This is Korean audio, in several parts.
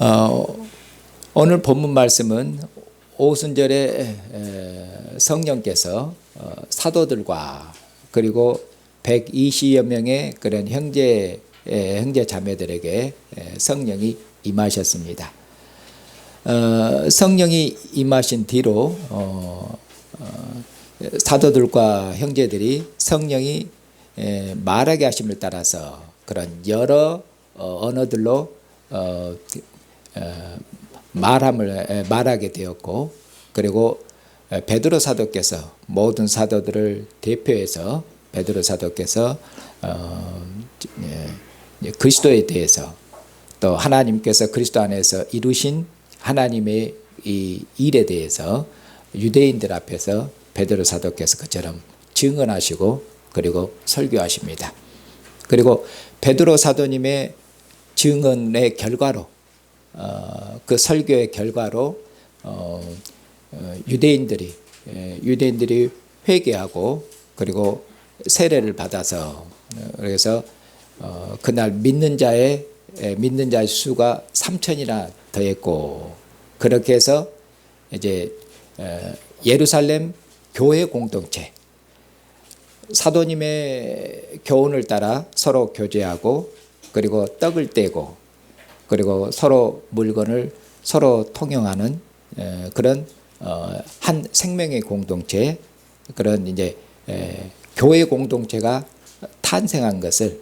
어, 오늘 본문 말씀은 오순절에 성령께서 사도들과 그리고 120여 명의 그런 형제 자매들에게 성령이 임하셨습니다. 성령이 임하신 뒤로 사도들과 형제들이 성령이 말하게 하심을 따라서 그런 여러 언어들로 말하게 되었고, 그리고 베드로 사도께서 모든 사도들을 대표해서 베드로 사도께서 그리스도에 대해서 또 하나님께서 그리스도 안에서 이루신 하나님의 이 일에 대해서 유대인들 앞에서 베드로 사도께서 그처럼 증언하시고 그리고 설교하십니다. 그리고 베드로 사도님의 증언의 결과로 그 설교의 결과로 유대인들이 회개하고 그리고 세례를 받아서 그래서 그날 믿는 자의 수가 3,000이나 더했고, 그렇게 해서 이제 예루살렘 교회 공동체 사도님의 교훈을 따라 서로 교제하고 그리고 떡을 떼고 그리고 서로 물건을 서로 통용하는 그런 한 생명의 공동체, 그런 이제 교회 공동체가 탄생한 것을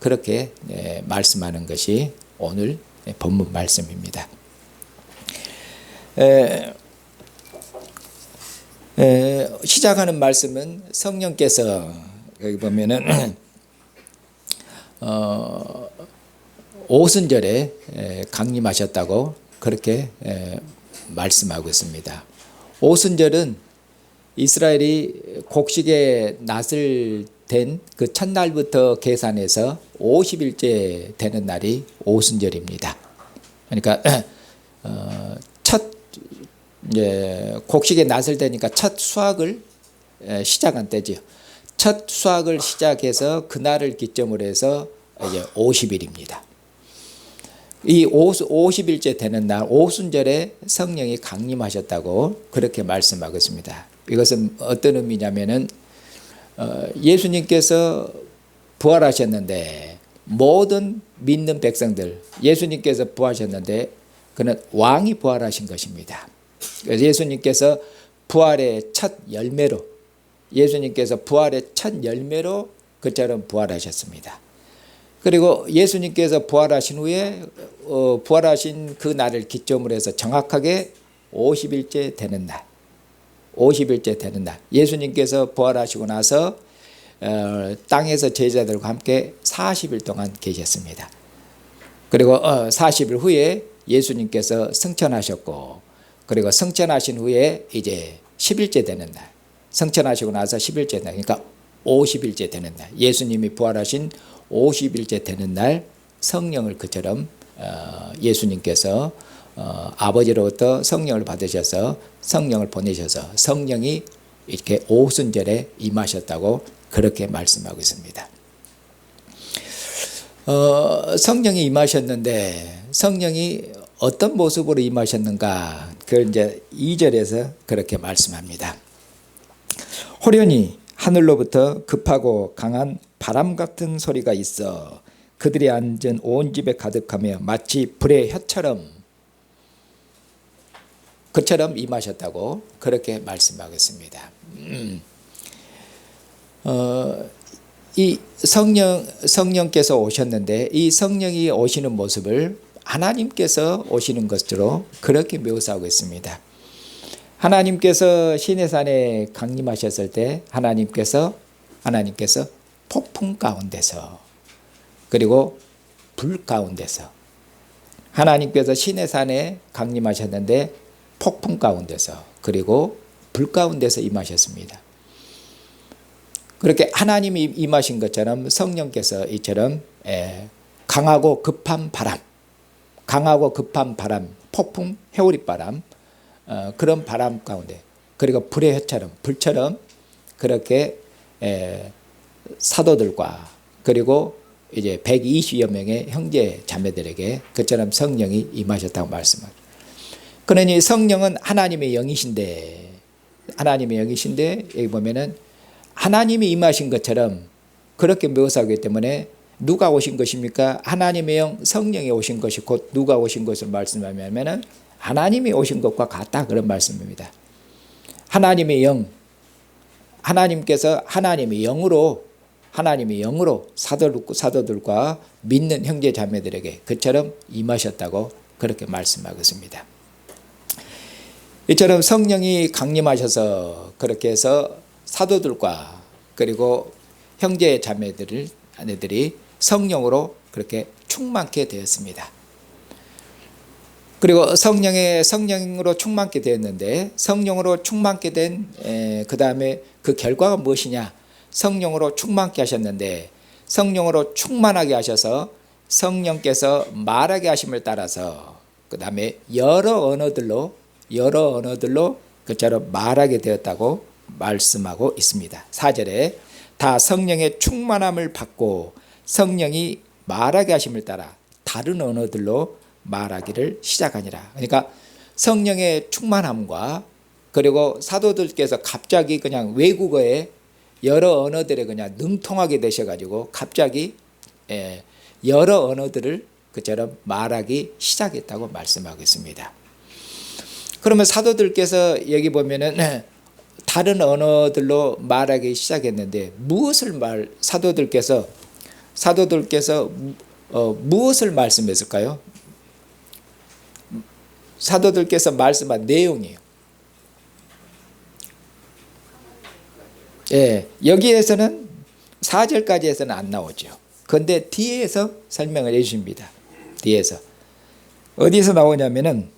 그렇게 말씀하는 것이 오늘 본문 말씀입니다. 시작하는 말씀은 성령께서 여기 보면은 오순절에 강림하셨다고 그렇게 말씀하고 있습니다. 오순절은 이스라엘이 곡식의 낫을 된 그 첫날부터 계산해서 50일째 되는 날이 오순절입니다. 그러니까 이제 곡식의 낫을 되니까 첫 수확을 시작한 때지요. 첫 수확을 시작해서 그날을 기점으로 해서 이제 50일입니다. 이 50일째 되는 날 오순절에 성령이 강림하셨다고 그렇게 말씀하고 있습니다. 이것은 어떤 의미냐면은 예수님께서 부활하셨는데 모든 믿는 백성들, 예수님께서 부활하셨는데 그는 왕이 부활하신 것입니다. 그래서 예수님께서 부활의 첫 열매로 그처럼 부활하셨습니다. 그리고 예수님께서 부활하신 후에 부활하신 그 날을 기점으로 해서 정확하게 50일째 되는 날 예수님께서 부활하시고 나서 땅에서 제자들과 함께 40일 동안 계셨습니다. 그리고 40일 후에 예수님께서 승천하셨고, 그리고 승천하신 후에 이제 10일째 되는 날, 승천하시고 나서 10일째 날, 그러니까 50일째 되는 날, 예수님이 부활하신 50일째 되는 날 성령을 그처럼 예수님께서 아버지로부터 성령을 받으셔서 성령을 보내셔서 성령이 이렇게 오순절에 임하셨다고 그렇게 말씀하고 있습니다. 성령이 임하셨는데 성령이 어떤 모습으로 임하셨는가, 그걸 이제 2절에서 그렇게 말씀합니다. 호련히 하늘로부터 급하고 강한 바람 같은 소리가 있어 그들이 앉은 온 집에 가득하며 마치 불의 혀처럼 그처럼 임하셨다고 그렇게 말씀하고 있습니다. 이 성령께서 오셨는데 이 성령이 오시는 모습을 하나님께서 오시는 것으로 그렇게 묘사하고 있습니다. 하나님께서 시내산에 강림하셨을 때 하나님께서 폭풍 가운데서 그리고 불 가운데서, 하나님께서 시내산에 강림하셨는데 폭풍 가운데서 그리고 불 가운데서 임하셨습니다. 그렇게 하나님이 임하신 것처럼 성령께서 이처럼 강하고 급한 바람, 폭풍, 회오리바람, 그런 바람 가운데 그리고 불의 혀처럼, 불처럼 그렇게 사도들과 그리고 이제 120여 명의 형제 자매들에게 그처럼 성령이 임하셨다고 말씀합니다. 그러니 성령은 하나님의 영이신데 여기 보면은 하나님이 임하신 것처럼 그렇게 묘사하기 때문에 누가 오신 것입니까? 하나님의 영 성령이 오신 것이 곧 누가 오신 것을 말씀하면은 하나님이 오신 것과 같다, 그런 말씀입니다. 하나님의 영, 하나님께서 하나님의 영으로 사도들과 믿는 형제 자매들에게 그처럼 임하셨다고 그렇게 말씀하고 있습니다. 이처럼 성령이 강림하셔서 그렇게 해서 사도들과 그리고 형제 자매들이 성령으로 그렇게 충만케 되었습니다. 그리고 성령으로 충만케 되었는데, 성령으로 충만케 된 그 다음에 그 결과가 무엇이냐? 성령으로 충만케 하셨는데, 성령으로 충만하게 하셔서 성령께서 말하게 하심을 따라서 그 다음에 여러 언어들로 그처럼 말하게 되었다고 말씀하고 있습니다. 4절에 다 성령의 충만함을 받고 성령이 말하게 하심을 따라 다른 언어들로 말하기를 시작하니라. 그러니까 성령의 충만함과 그리고 사도들께서 갑자기 그냥 외국어에 여러 언어들에 그냥 능통하게 되셔가지고 갑자기 여러 언어들을 그처럼 말하기 시작했다고 말씀하고 있습니다. 그러면 사도들께서 여기 보면은 다른 언어들로 말하기 시작했는데 사도들께서 무엇을 말씀했을까요? 사도들께서 말씀한 내용이에요. 여기에서는 4절까지에서는 안 나오죠. 그런데 뒤에서 설명을 해 주십니다. 뒤에서 어디서 나오냐면은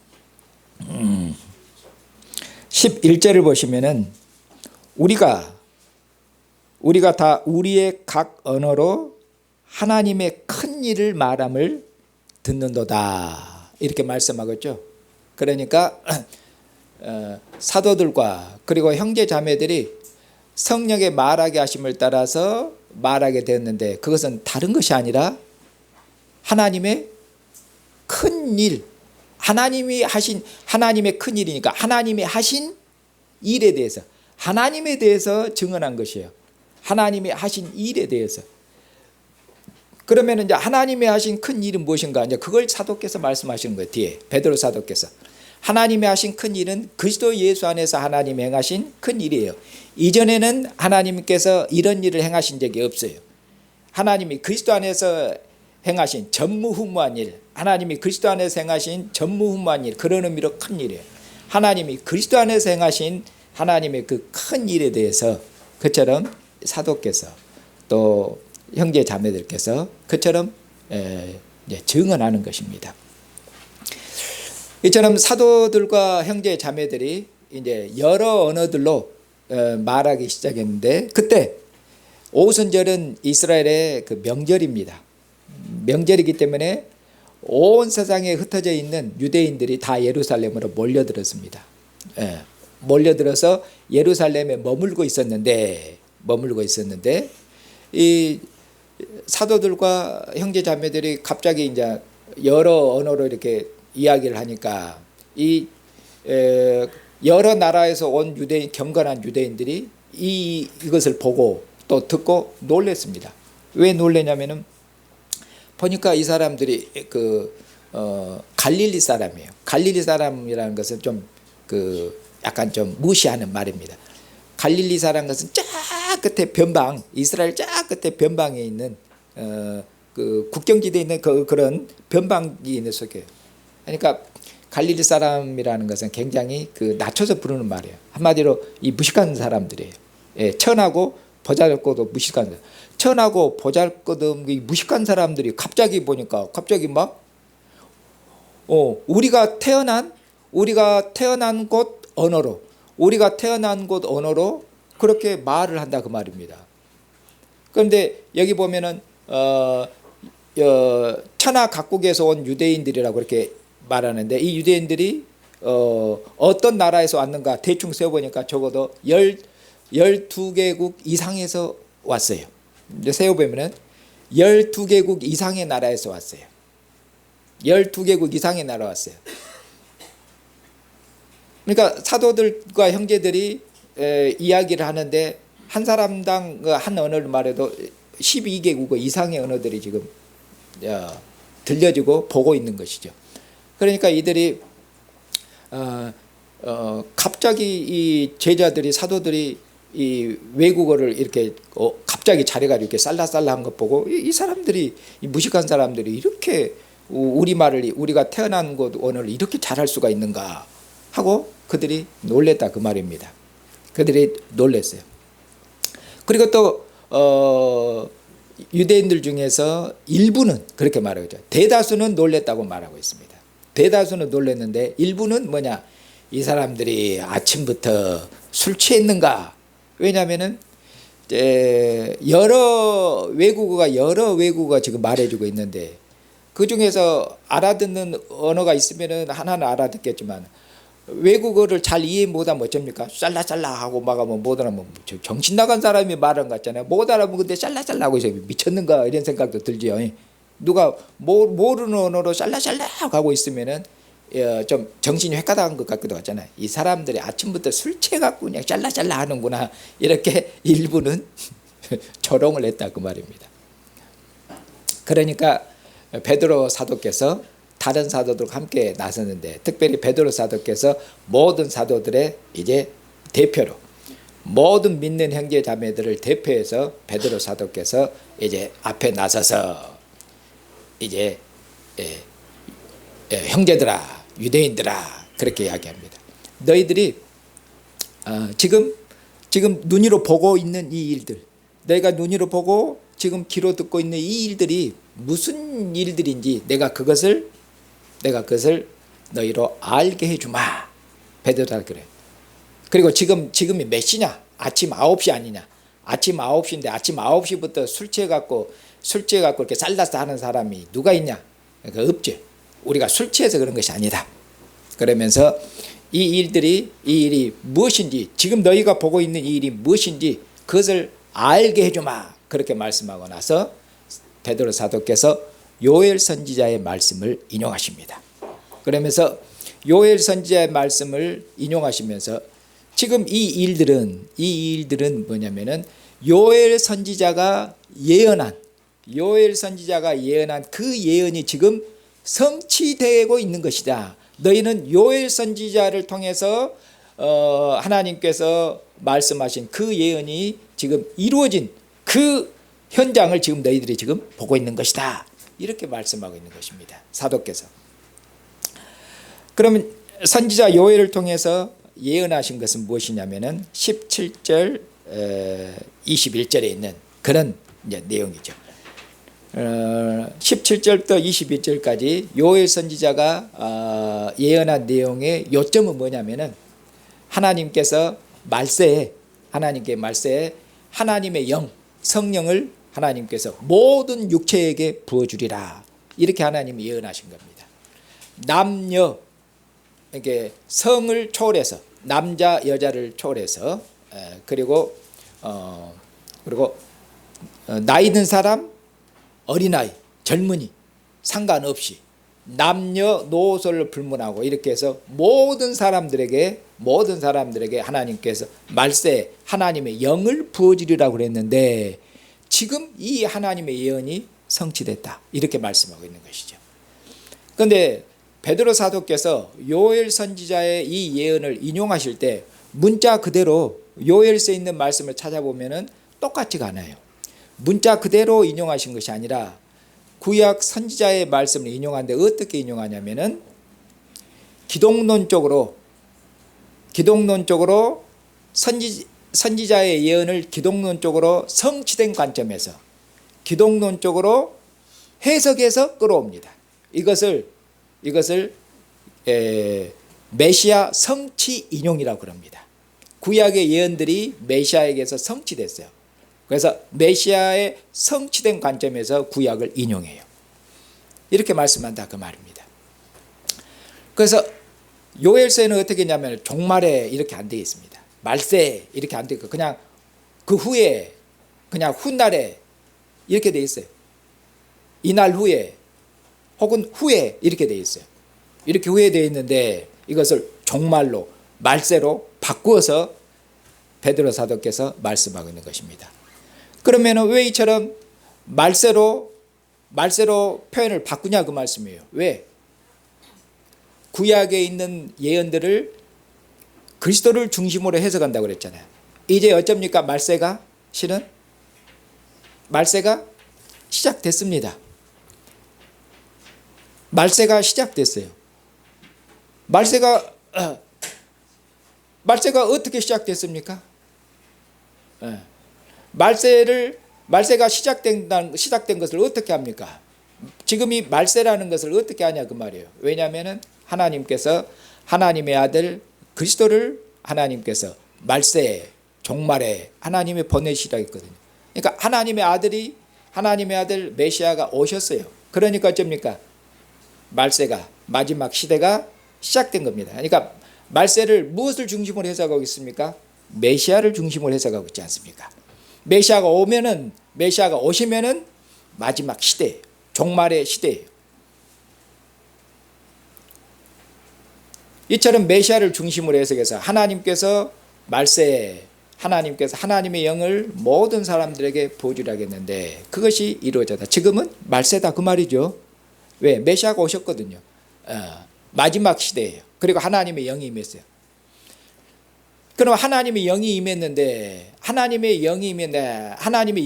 11절을 보시면은 우리가 다 우리의 각 언어로 하나님의 큰 일을 말함을 듣는도다, 이렇게 말씀하겠죠. 그러니까 사도들과 그리고 형제 자매들이 성령의 말하게 하심을 따라서 말하게 되었는데, 그것은 다른 것이 아니라 하나님의 큰 일, 하나님의 큰 일이니까 하나님이 하신 일에 대해서, 하나님에 대해서 증언한 것이에요. 하나님이 하신 일에 대해서. 그러면 이제 하나님이 하신 큰 일은 무엇인가? 이제 그걸 사도께서 말씀하시는 거예요. 뒤에 베드로 사도께서 하나님이 하신 큰 일은 그리스도 예수 안에서 하나님이 행하신 큰 일이에요. 이전에는 하나님께서 이런 일을 행하신 적이 없어요. 하나님이 그리스도 안에서 행하신 전무후무한 일, 하나님이 그리스도 안에서 행하신 전무후무한 일, 그런 의미로 큰 일이에요. 하나님이 그리스도 안에서 행하신 하나님의 그 큰 일에 대해서 그처럼 사도께서 또 형제 자매들께서 그처럼 증언하는 것입니다. 이처럼 사도들과 형제 자매들이 이제 여러 언어들로 말하기 시작했는데, 그때 오순절은 이스라엘의 그 명절입니다. 명절이기 때문에 온 세상에 흩어져 있는 유대인들이 다 예루살렘으로 몰려들었습니다. 몰려들어서 예루살렘에 머물고 있었는데 이 사도들과 형제 자매들이 갑자기 이제 여러 언어로 이렇게 이야기를 하니까 이 여러 나라에서 온 유대인, 경건한 유대인들이 이것을 보고 또 듣고 놀랬습니다. 왜 놀래냐면은 보니까 이 사람들이 갈릴리 사람이에요. 갈릴리 사람이라는 것은 좀 약간 좀 무시하는 말입니다. 갈릴리 사람 것은 쫙 끝에 변방, 이스라엘 쫙 끝에 변방에 있는 그 국경지대에 있는 그런 변방이 있는 속이에요. 그러니까 갈릴리 사람이라는 것은 굉장히 낮춰서 부르는 말이에요. 한마디로 이 무식한 사람들이에요. 천하고 보잘것도 무식한 사람. 천하고 보잘것없는 무식한 사람들이 갑자기 보니까 갑자기 막 우리가 태어난 곳 언어로 그렇게 말을 한다, 그 말입니다. 그런데 여기 보면은 천하 각국에서 온 유대인들이라고 이렇게 말하는데, 이 유대인들이 어떤 나라에서 왔는가 대충 세어보니까 적어도 12개국 이상에서 왔어요. 세어보면은 12개국 이상의 나라에서 왔어요. 12개국 이상의 나라 왔어요. 그러니까 사도들과 형제들이 이야기를 하는데 한 사람당 한 언어를 말해도 12개국 이상의 언어들이 지금 들려지고 보고 있는 것이죠. 그러니까 이들이 갑자기 이 제자들이 사도들이 이 외국어를 이렇게 갑자기 잘해가지고 이렇게 쌀라쌀라한 것 보고 이 사람들이, 이 무식한 사람들이 이렇게 우리말을, 우리가 태어난 곳 언어를 이렇게 잘할 수가 있는가 하고 그들이 놀랬다 그 말입니다. 그들이 놀랬어요. 그리고 또 유대인들 중에서 일부는 그렇게 말하고 있죠. 대다수는 놀랬다고 말하고 있습니다. 대다수는 놀랬는데 일부는 뭐냐, 이 사람들이 아침부터 술 취했는가. 왜냐하면은 여러 외국어가 지금 말해주고 있는데 그 중에서 알아듣는 언어가 있으면은 하나는 알아듣겠지만 외국어를 잘 이해 못하면 어쩝니까? 짤라짤라 하고 막 하면 못 알아보면 정신 나간 사람이 말한 것 같잖아요. 못 알아보면 근데 짤라짤라 하고 있어요. 미쳤는가 이런 생각도 들지요. 누가 모르는 언어로 짤라짤라 하고 있으면은 좀 정신이 획가닥한 것 같기도 하잖아요. 이 사람들이 아침부터 술 취해갖고 그냥 짤라짤라 하는구나, 이렇게 일부는 조롱을 했다 그 말입니다. 그러니까 베드로 사도께서 다른 사도들과 함께 나섰는데, 특별히 베드로 사도께서 모든 사도들의 이제 대표로, 모든 믿는 형제 자매들을 대표해서 베드로 사도께서 이제 앞에 나서서 이제 형제들아, 유대인들아, 그렇게 이야기합니다. 너희들이 지금 눈으로 보고 있는 이 일들, 내가 눈으로 보고 지금 귀로 듣고 있는 이 일들이 무슨 일들인지 내가 그것을 너희로 알게 해주마. 베드로가 그래. 그리고 지금이 몇 시냐? 아침 9시 아니냐? 아침 9시인데 아침 9시부터 술 취해갖고 이렇게 쌀다싸 하는 사람이 누가 있냐? 그러니까 없지. 우리가 술 취해서 그런 것이 아니다. 그러면서 이 일이 무엇인지, 지금 너희가 보고 있는 이 일이 무엇인지 그것을 알게 해주마. 그렇게 말씀하고 나서 베드로 사도께서 요엘 선지자의 말씀을 인용하십니다. 그러면서 요엘 선지자의 말씀을 인용하시면서 지금 이 일들은 뭐냐면은 요엘 선지자가 예언한 그 예언이 지금 성취되고 있는 것이다. 너희는 요엘 선지자를 통해서 하나님께서 말씀하신 그 예언이 지금 이루어진 그 현장을 지금 너희들이 지금 보고 있는 것이다. 이렇게 말씀하고 있는 것입니다. 사도께서. 그러면 선지자 요엘을 통해서 예언하신 것은 무엇이냐면은 17절 21절에 있는 그런 이제 내용이죠. 17절부터 21절까지 요엘 선지자가 예언한 내용의 요점은 뭐냐면은 하나님께서 말세에 하나님의 영, 성령을 하나님께서 모든 육체에게 부어주리라. 이렇게 하나님이 예언하신 겁니다. 남녀, 이렇게 성을 초월해서, 남자 여자를 초월해서, 그리고 나이 든 사람, 어린아이, 젊은이 상관없이 남녀노소를 불문하고 이렇게 해서 모든 사람들에게 하나님께서 말세에 하나님의 영을 부어주리라고 그랬는데 지금 이 하나님의 예언이 성취됐다. 이렇게 말씀하고 있는 것이죠. 그런데 베드로 사도께서 요엘 선지자의 이 예언을 인용하실 때 문자 그대로 요엘서에 있는 말씀을 찾아보면은 똑같지가 않아요. 문자 그대로 인용하신 것이 아니라 구약 선지자의 말씀을 인용하는데 어떻게 인용하냐면은 기독론적으로 선지자의 예언을 기독론적으로 성취된 관점에서 기독론적으로 해석해서 끌어옵니다. 이것을 메시아 성취 인용이라고 그럽니다. 구약의 예언들이 메시아에게서 성취됐어요. 그래서 메시아의 성취된 관점에서 구약을 인용해요. 이렇게 말씀한다 그 말입니다. 그래서 요엘서에는 어떻게 했냐면 종말에 이렇게 안 되어 있습니다. 말세에 이렇게 안 되어 있고 그냥 그 후에 그냥 훗날에 이렇게 되어 있어요. 이날 후에 혹은 후에 이렇게 되어 있어요. 이렇게 후에 되어 있는데 이것을 종말로 말세로 바꾸어서 베드로 사도께서 말씀하고 있는 것입니다. 그러면 왜 이처럼 말세로 표현을 바꾸냐 그 말씀이에요. 왜? 구약에 있는 예언들을 그리스도를 중심으로 해석한다고 그랬잖아요. 이제 어쩝니까? 말세가 실은 말세가 시작됐습니다. 말세가 시작됐어요. 말세가 어떻게 시작됐습니까? 말세가 시작된 것을 어떻게 합니까? 지금이 말세라는 것을 어떻게 하냐 그 말이에요. 왜냐하면 하나님께서 하나님의 아들 그리스도를 하나님께서 말세 종말에 하나님이 보내시라 했거든요. 그러니까 하나님의 아들 메시아가 오셨어요. 그러니까 어쩝니까? 말세가 마지막 시대가 시작된 겁니다. 그러니까 말세를 무엇을 중심으로 해석하고 있습니까? 메시아를 중심으로 해석하고 있지 않습니까? 메시아가 오시면은 마지막 시대, 종말의 시대예요. 이처럼 메시아를 중심으로 해석해서 하나님께서 말세에 하나님의 영을 모든 사람들에게 보여주라겠는데 그것이 이루어졌다. 지금은 말세다 그 말이죠. 왜? 메시아가 오셨거든요. 마지막 시대예요. 그리고 하나님의 영이 임했어요. 그럼 하나님의 영이 임했는데 하나님의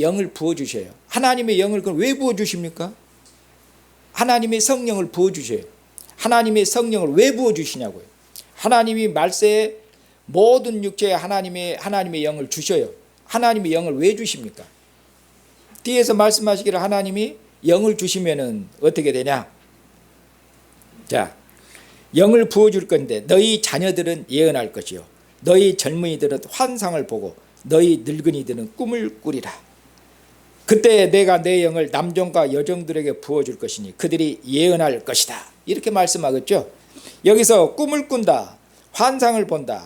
영을 부어주셔요. 하나님의 영을 그럼 왜 부어주십니까? 하나님의 성령을 부어주셔요. 하나님의 성령을 왜 부어주시냐고요. 하나님이 말세에 모든 육체에 하나님의 영을 주셔요. 하나님의 영을 왜 주십니까? 뒤에서 말씀하시기를 하나님이 영을 주시면은 어떻게 되냐? 자, 영을 부어줄 건데 너희 자녀들은 예언할 것이요 너희 젊은이들은 환상을 보고 너희 늙은이들은 꿈을 꾸리라. 그때 내가 내 영을 남종과 여종들에게 부어줄 것이니 그들이 예언할 것이다. 이렇게 말씀하겠죠. 여기서 꿈을 꾼다, 환상을 본다.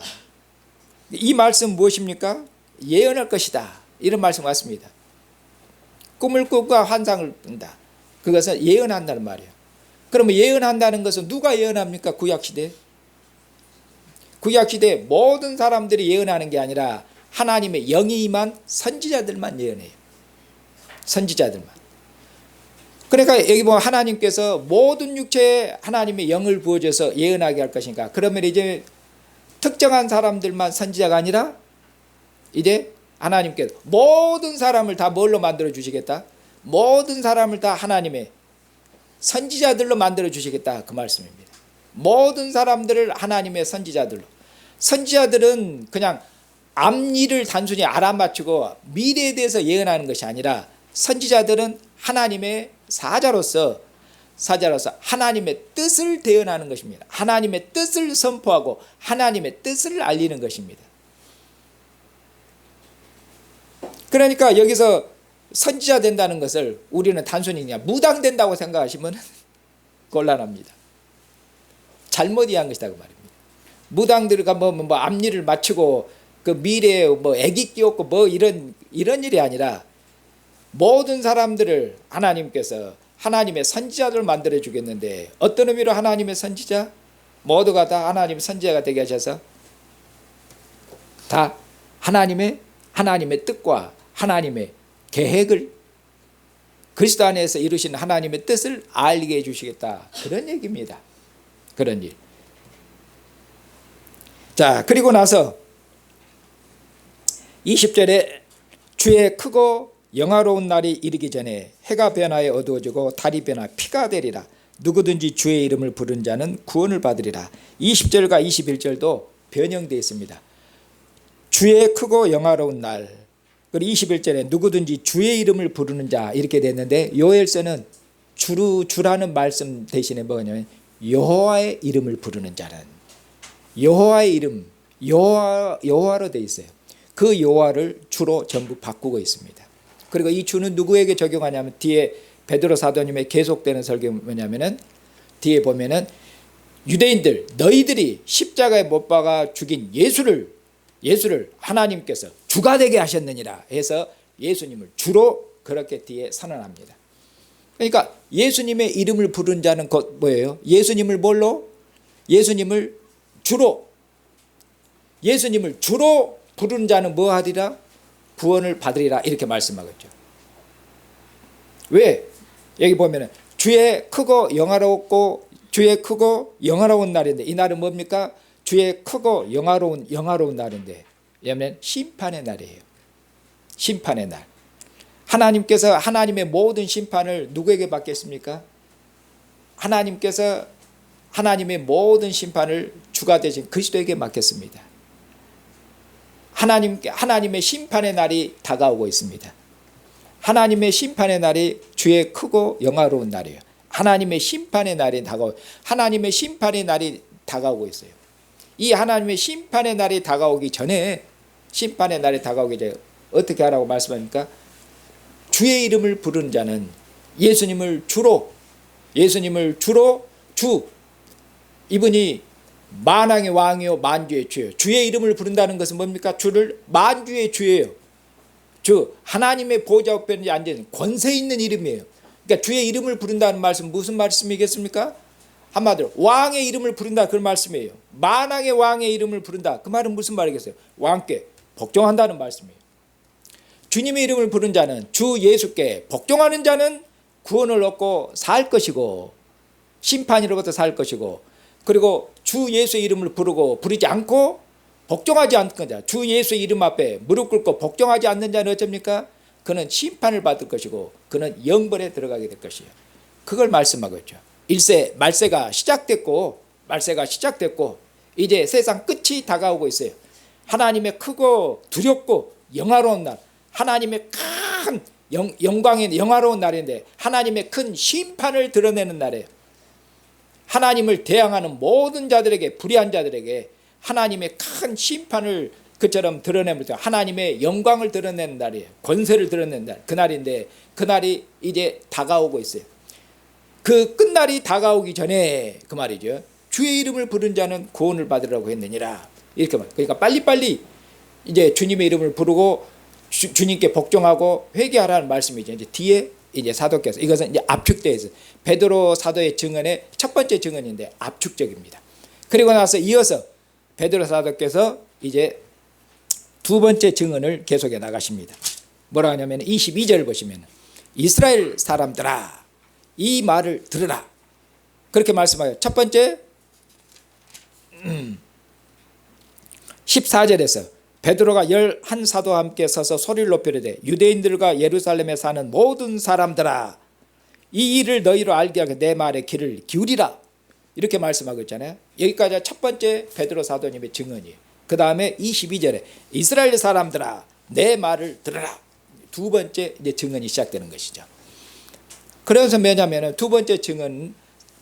이 말씀 무엇입니까? 예언할 것이다. 이런 말씀 같습니다. 꿈을 꾸고 환상을 꾼다. 그것은 예언한다는 말이에요. 그러면 예언한다는 것은 누가 예언합니까? 구약시대. 구약시대 모든 사람들이 예언하는 게 아니라 하나님의 영이 임한 선지자들만 예언해요. 선지자들만. 그러니까 여기 보면 하나님께서 모든 육체에 하나님의 영을 부어줘서 예언하게 할 것인가. 그러면 이제 특정한 사람들만 선지자가 아니라 이제 하나님께서 모든 사람을 다 뭘로 만들어 주시겠다? 모든 사람을 다 하나님의 선지자들로 만들어 주시겠다 그 말씀입니다. 모든 사람들을 하나님의 선지자들로. 선지자들은 그냥 앞일을 단순히 알아맞히고 미래에 대해서 예언하는 것이 아니라 선지자들은 하나님의 사자로서 하나님의 뜻을 대언하는 것입니다. 하나님의 뜻을 선포하고 하나님의 뜻을 알리는 것입니다. 그러니까 여기서 선지자 된다는 것을 우리는 단순히 그냥 무당된다고 생각하시면 곤란합니다. 잘못 이해한 것이다 그 말입니다. 무당들과 뭐 앞일을 맞추고 그 미래에 뭐 애기 끼웠고 뭐 이런 일이 아니라 모든 사람들을 하나님께서 하나님의 선지자를 만들어 주겠는데 어떤 의미로 하나님의 선지자? 모두가 다 하나님의 선지자가 되게 하셔서 다 하나님의 뜻과 하나님의 계획을 그리스도 안에서 이루신 하나님의 뜻을 알게 해주시겠다. 그런 얘기입니다. 그런 일. 자, 그리고 나서 20절에 주의 크고 영화로운 날이 이르기 전에 해가 변하여 어두워지고 달이 변하 피가 되리라. 누구든지 주의 이름을 부른 자는 구원을 받으리라. 20절과 21절도 변형되어 있습니다. 주의 크고 영화로운 날. 그리고 21절에 누구든지 주의 이름을 부르는 자 이렇게 됐는데 요엘서는 주라는 말씀 대신에 뭐냐면 여호와의 이름을 부르는 자는 여호와의 이름 여호와로 되어 있어요. 그 여호와를 주로 전부 바꾸고 있습니다. 그리고 이 주는 누구에게 적용하냐면 뒤에 베드로 사도님의 계속되는 설교가 뭐냐면은 뒤에 보면은 유대인들 너희들이 십자가에 못 박아 죽인 예수를 하나님께서 주가 되게 하셨느니라 해서 예수님을 주로 그렇게 뒤에 선언합니다. 그러니까 예수님의 이름을 부른 자는 곧 뭐예요? 예수님을 뭘로? 예수님을 주로 부른 자는 뭐 하리라? 구원을 받으리라 이렇게 말씀하겠죠. 왜? 여기 보면은 주의 크고 영화로운 날인데, 이 날은 뭡니까? 주의 크고 영화로운 날인데, 왜냐하면 심판의 날이에요. 심판의 날. 하나님께서 하나님의 모든 심판을 누구에게 받겠습니까? 하나님께서 하나님의 모든 심판을 주가 되신 그리스도에게 맡겼습니다. 하나님의 심판의 날이 다가오고 있습니다. 하나님의 심판의 날이 주의 크고 영화로운 날이에요. 하나님의 심판의 날이 다가오고 있어요. 이 하나님의 심판의 날이 다가오기 전에 어떻게 하라고 말씀합니까? 주의 이름을 부르는 자는 예수님을 주로 주, 이분이 만왕의 왕이요 만주의 주예요. 주의 이름을 부른다는 것은 뭡니까? 주를 만주의 주예요. 주, 하나님의 보좌 우편에 앉아있는 권세 있는 이름이에요. 그러니까 주의 이름을 부른다는 말씀 무슨 말씀이겠습니까? 한마디로 왕의 이름을 부른다, 그런 말씀이에요. 만왕의 왕의 이름을 부른다, 그 말은 무슨 말이겠어요? 왕께 복종한다는 말씀이에요. 주님의 이름을 부른 자는, 주 예수께 복종하는 자는 구원을 얻고 살 것이고, 심판으로부터 살 것이고, 그리고 주 예수의 이름을 부르지 않고 복종하지 않는 자, 주 예수의 이름 앞에 무릎 꿇고 복종하지 않는 자는 어쩝니까? 그는 심판을 받을 것이고 그는 영벌에 들어가게 될 것이에요. 그걸 말씀하고 있죠. 말세가 시작됐고 이제 세상 끝이 다가오고 있어요. 하나님의 크고 두렵고 영화로운 날, 하나님의 큰 영광의 영화로운 날인데 하나님의 큰 심판을 드러내는 날이에요. 하나님을 대항하는 모든 자들에게, 불의한 자들에게 하나님의 큰 심판을 그처럼 드러내면서 하나님의 영광을 드러내는 날이에요. 권세를 드러내는 날, 그 날인데 그 날이 이제 다가오고 있어요. 그 끝날이 다가오기 전에 그 말이죠. 주의 이름을 부른 자는 구원을 받으라고 했느니라, 이렇게 말. 그러니까 빨리빨리 이제 주님의 이름을 부르고 주님께 복종하고 회개하라는 말씀이죠. 이제 뒤에 이제 사도께서, 이것은 이제 압축돼서 베드로 사도의 증언의 첫 번째 증언인데 압축적입니다. 그리고 나서 이어서 베드로 사도께서 이제 두 번째 증언을 계속해 나가십니다. 뭐라 하냐면 22절 보시면 이스라엘 사람들아 이 말을 들으라, 그렇게 말씀하여 첫 번째 14절에서 베드로가 11사도와 함께 서서 소리를 높이려되 유대인들과 예루살렘에 사는 모든 사람들아 이 일을 너희로 알게 하게 내 말에 귀를 기울이라, 이렇게 말씀하고 있잖아요. 여기까지 첫 번째 베드로 사도님의 증언이에요. 그 다음에 22절에 이스라엘 사람들아 내 말을 들으라, 두 번째 이제 증언이 시작되는 것이죠. 그래서 뭐냐면 두 번째 증언,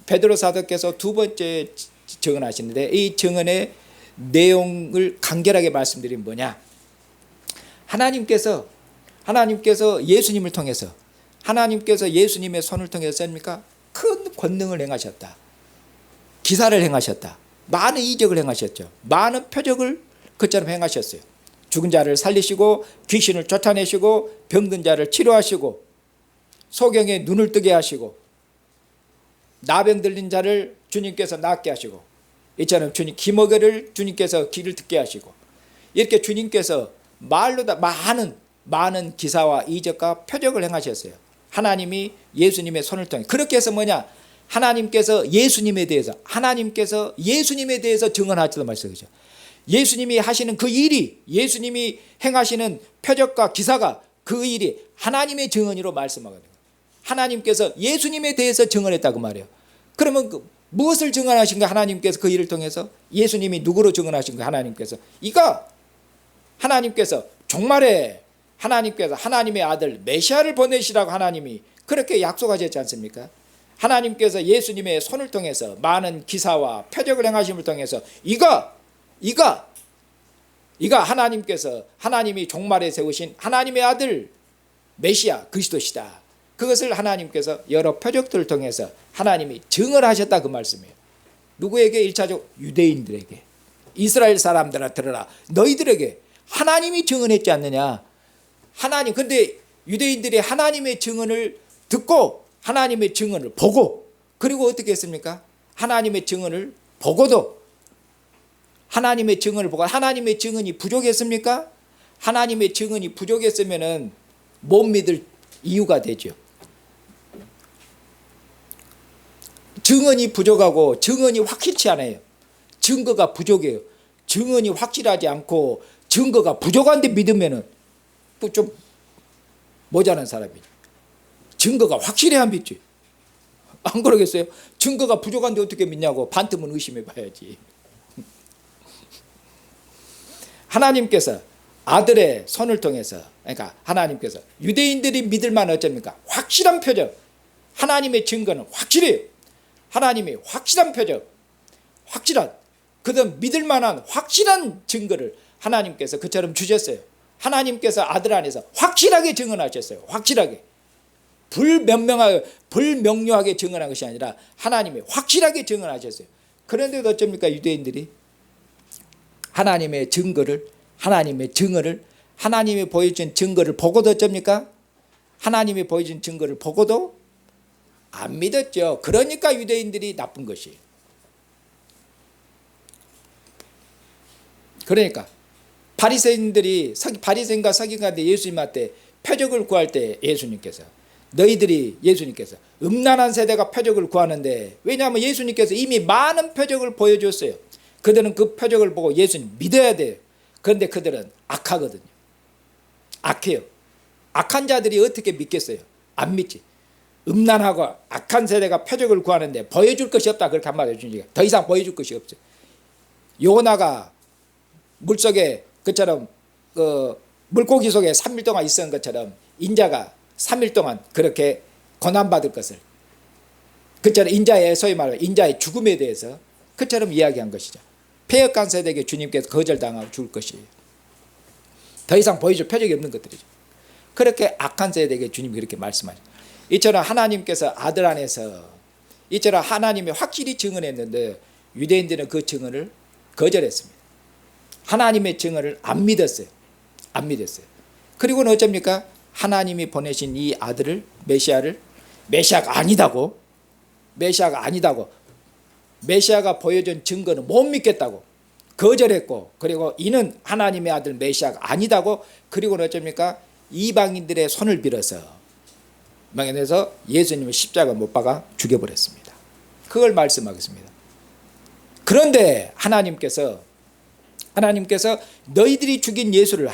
베드로 사도께서 두 번째 증언하시는데 이 증언의 내용을 간결하게 말씀드리면 뭐냐, 하나님께서 예수님을 통해서, 하나님께서 예수님의 손을 통해서 뭡니까? 큰 권능을 행하셨다, 기사를 행하셨다, 많은 이적을 행하셨죠. 많은 표적을 그처럼 행하셨어요. 죽은 자를 살리시고 귀신을 쫓아내시고 병든 자를 치료하시고 소경의 눈을 뜨게 하시고 나병 들린 자를 주님께서 낫게 하시고, 이처럼 주님 기머개를 주님께서 귀를 듣게 하시고, 이렇게 주님께서 말로 다 많은 기사와 이적과 표적을 행하셨어요. 하나님이 예수님의 손을 통해. 그렇게 해서 뭐냐, 하나님께서 예수님에 대해서 증언하시던 말씀이죠. 예수님이 하시는 그 일이, 예수님이 행하시는 표적과 기사가, 그 일이 하나님의 증언으로 말씀하거든요. 하나님께서 예수님에 대해서 증언했다고 말이에요. 그러면 무엇을 증언하신 가 하나님께서 그 일을 통해서? 예수님이 누구로 증언하신 가 하나님께서? 하나님께서 종말에 하나님께서 하나님의 아들 메시아를 보내시라고 하나님이 그렇게 약속하셨지 않습니까? 하나님께서 예수님의 손을 통해서 많은 기사와 표적을 행하심을 통해서 이가 하나님이 종말에 세우신 하나님의 아들 메시아 그리스도시다. 그것을 하나님께서 여러 표적들을 통해서 하나님이 증언하셨다, 그 말씀이에요. 누구에게? 1차적 유대인들에게, 이스라엘 사람들아 들으라, 너희들에게 하나님이 증언했지 않느냐. 근데 유대인들이 하나님의 증언을 듣고 하나님의 증언을 보고, 그리고 어떻게 했습니까? 하나님의 증언을 보고도, 하나님의 증언을 보고, 하나님의 증언이 부족했습니까? 하나님의 증언이 부족했으면은 못 믿을 이유가 되죠. 증언이 부족하고 증언이 확실치 않아요. 증거가 부족해요. 증언이 확실하지 않고 증거가 부족한데 믿으면은 좀 모자란 사람이죠. 증거가 확실해야 믿지. 안 그러겠어요? 증거가 부족한데 어떻게 믿냐고 반틈은 의심해 봐야지. 하나님께서 아들의 손을 통해서, 그러니까 하나님께서 유대인들이 믿을 만한 어쩝니까? 확실한 표적. 하나님의 증거는 확실해요. 하나님이 확실한 표적, 확실한, 그든 믿을 만한 확실한 증거를 하나님께서 그처럼 주셨어요. 하나님께서 아들 안에서 확실하게 증언하셨어요. 확실하게. 불명료하게 증언한 것이 아니라 하나님이 확실하게 증언하셨어요. 그런데도 어쩝니까? 유대인들이 하나님의 증거를, 하나님의 증언을, 하나님이 보여준 증거를 보고도 어쩝니까? 하나님이 보여준 증거를 보고도 안 믿었죠. 그러니까 유대인들이 나쁜 것이에요. 그러니까 바리새인과 서기관들이 예수님한테 표적을 구할 때 예수님께서 음란한 세대가 표적을 구하는데, 왜냐하면 예수님께서 이미 많은 표적을 보여줬어요. 그들은 그 표적을 보고 예수님 믿어야 돼요. 그런데 그들은 악하거든요. 악해요. 악한 자들이 어떻게 믿겠어요? 안 믿지. 음란하고 악한 세대가 표적을 구하는데 보여줄 것이 없다, 그렇게 한마디 해주니까 더 이상 보여줄 것이 없어요. 요나가 물속에 그처럼 물고기 속에 3일 동안 있었던 것처럼 인자가 3일 동안 그렇게 고난받을 것을, 그처럼 인자의, 소위 말하는 인자의 죽음에 대해서 그처럼 이야기한 것이죠. 폐역한 세대에게 주님께서 거절당하고 죽을 것이에요. 더 이상 보여줄 표적이 없는 것들이죠. 그렇게 악한 세대에게 주님이 그렇게 말씀하죠. 이처럼 하나님께서 아들 안에서, 이처럼 하나님이 확실히 증언했는데 유대인들은 그 증언을 거절했습니다. 하나님의 증언을 안 믿었어요. 안 믿었어요. 그리고는 어쩝니까? 하나님이 보내신 이 아들을, 메시아가 아니다고, 메시아가 보여준 증거는 못 믿겠다고 거절했고, 그리고 이는 하나님의 아들 메시아가 아니다고, 그리고는 어쩝니까? 이방인들의 손을 빌어서 망해내서 예수님을 십자가 못 박아 죽여버렸습니다. 그걸 말씀하겠습니다. 그런데 하나님께서 너희들이 죽인 예수를,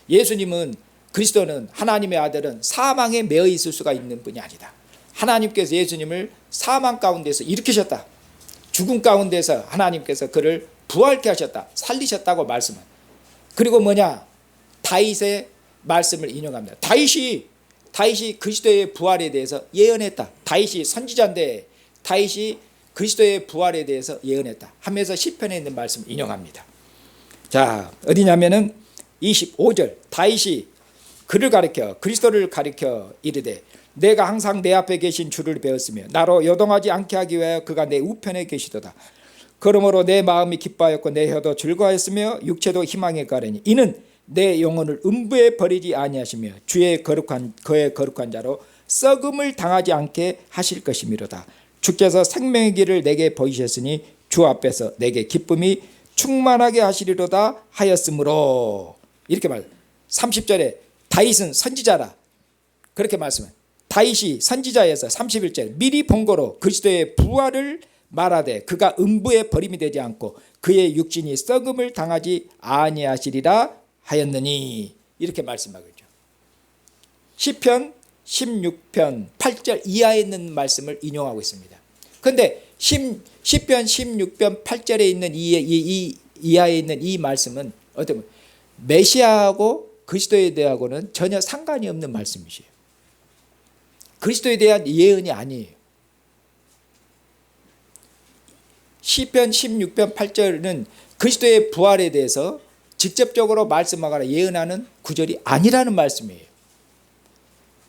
예수님은, 그리스도는, 하나님의 아들은 사망에 매여 있을 수가 있는 분이 아니다. 하나님께서 예수님을 사망 가운데서 일으키셨다. 죽음 가운데서 하나님께서 그를 부활케 하셨다. 살리셨다고 말씀합니다. 그리고 뭐냐? 다윗의 말씀을 인용합니다. 다윗이 그리스도의 부활에 대해서 예언했다. 다윗이 선지자인데 다윗이 그리스도의 부활에 대해서 예언했다 하면서 시편에 있는 말씀을 인용합니다. 자, 어디냐면은 25절, 다윗이 그를 가리켜, 그리스도를 가리켜 이르되 내가 항상 내 앞에 계신 주를 배웠으며 나로 요동하지 않게 하기 위하여 그가 내 우편에 계시도다. 그러므로 내 마음이 기뻐하였고 내 혀도 즐거워했으며 육체도 희망에 가려니 이는 내 영혼을 음부에 버리지 아니하시며 그의 거룩한 자로 썩음을 당하지 않게 하실 것이미로다. 주께서 생명의 길을 내게 보이셨으니 주 앞에서 내게 기쁨이 충만하게 하시리로다 하였으므로, 이렇게 말. 30절에 다윗은 선지자라 그렇게 말씀해요. 다윗이 선지자에서 31절 미리 본 거로 그리스도의 부활을 말하되 그가 음부에 버림이 되지 않고 그의 육신이 썩음을 당하지 아니하시리라 하였느니, 이렇게 말씀하고 있죠. 시편 16편 8절 이하에 있는 말씀을 인용하고 있습니다. 그런데 시편 16편 8절에 있는 이하에 있는 이 말씀은 어떤 메시아하고 그리스도에 대하고는 전혀 상관이 없는 말씀이시에요. 그리스도에 대한 예언이 아니에요. 시편 16편 8절은 그리스도의 부활에 대해서 직접적으로 말씀하거나 예언하는 구절이 아니라는 말씀이에요.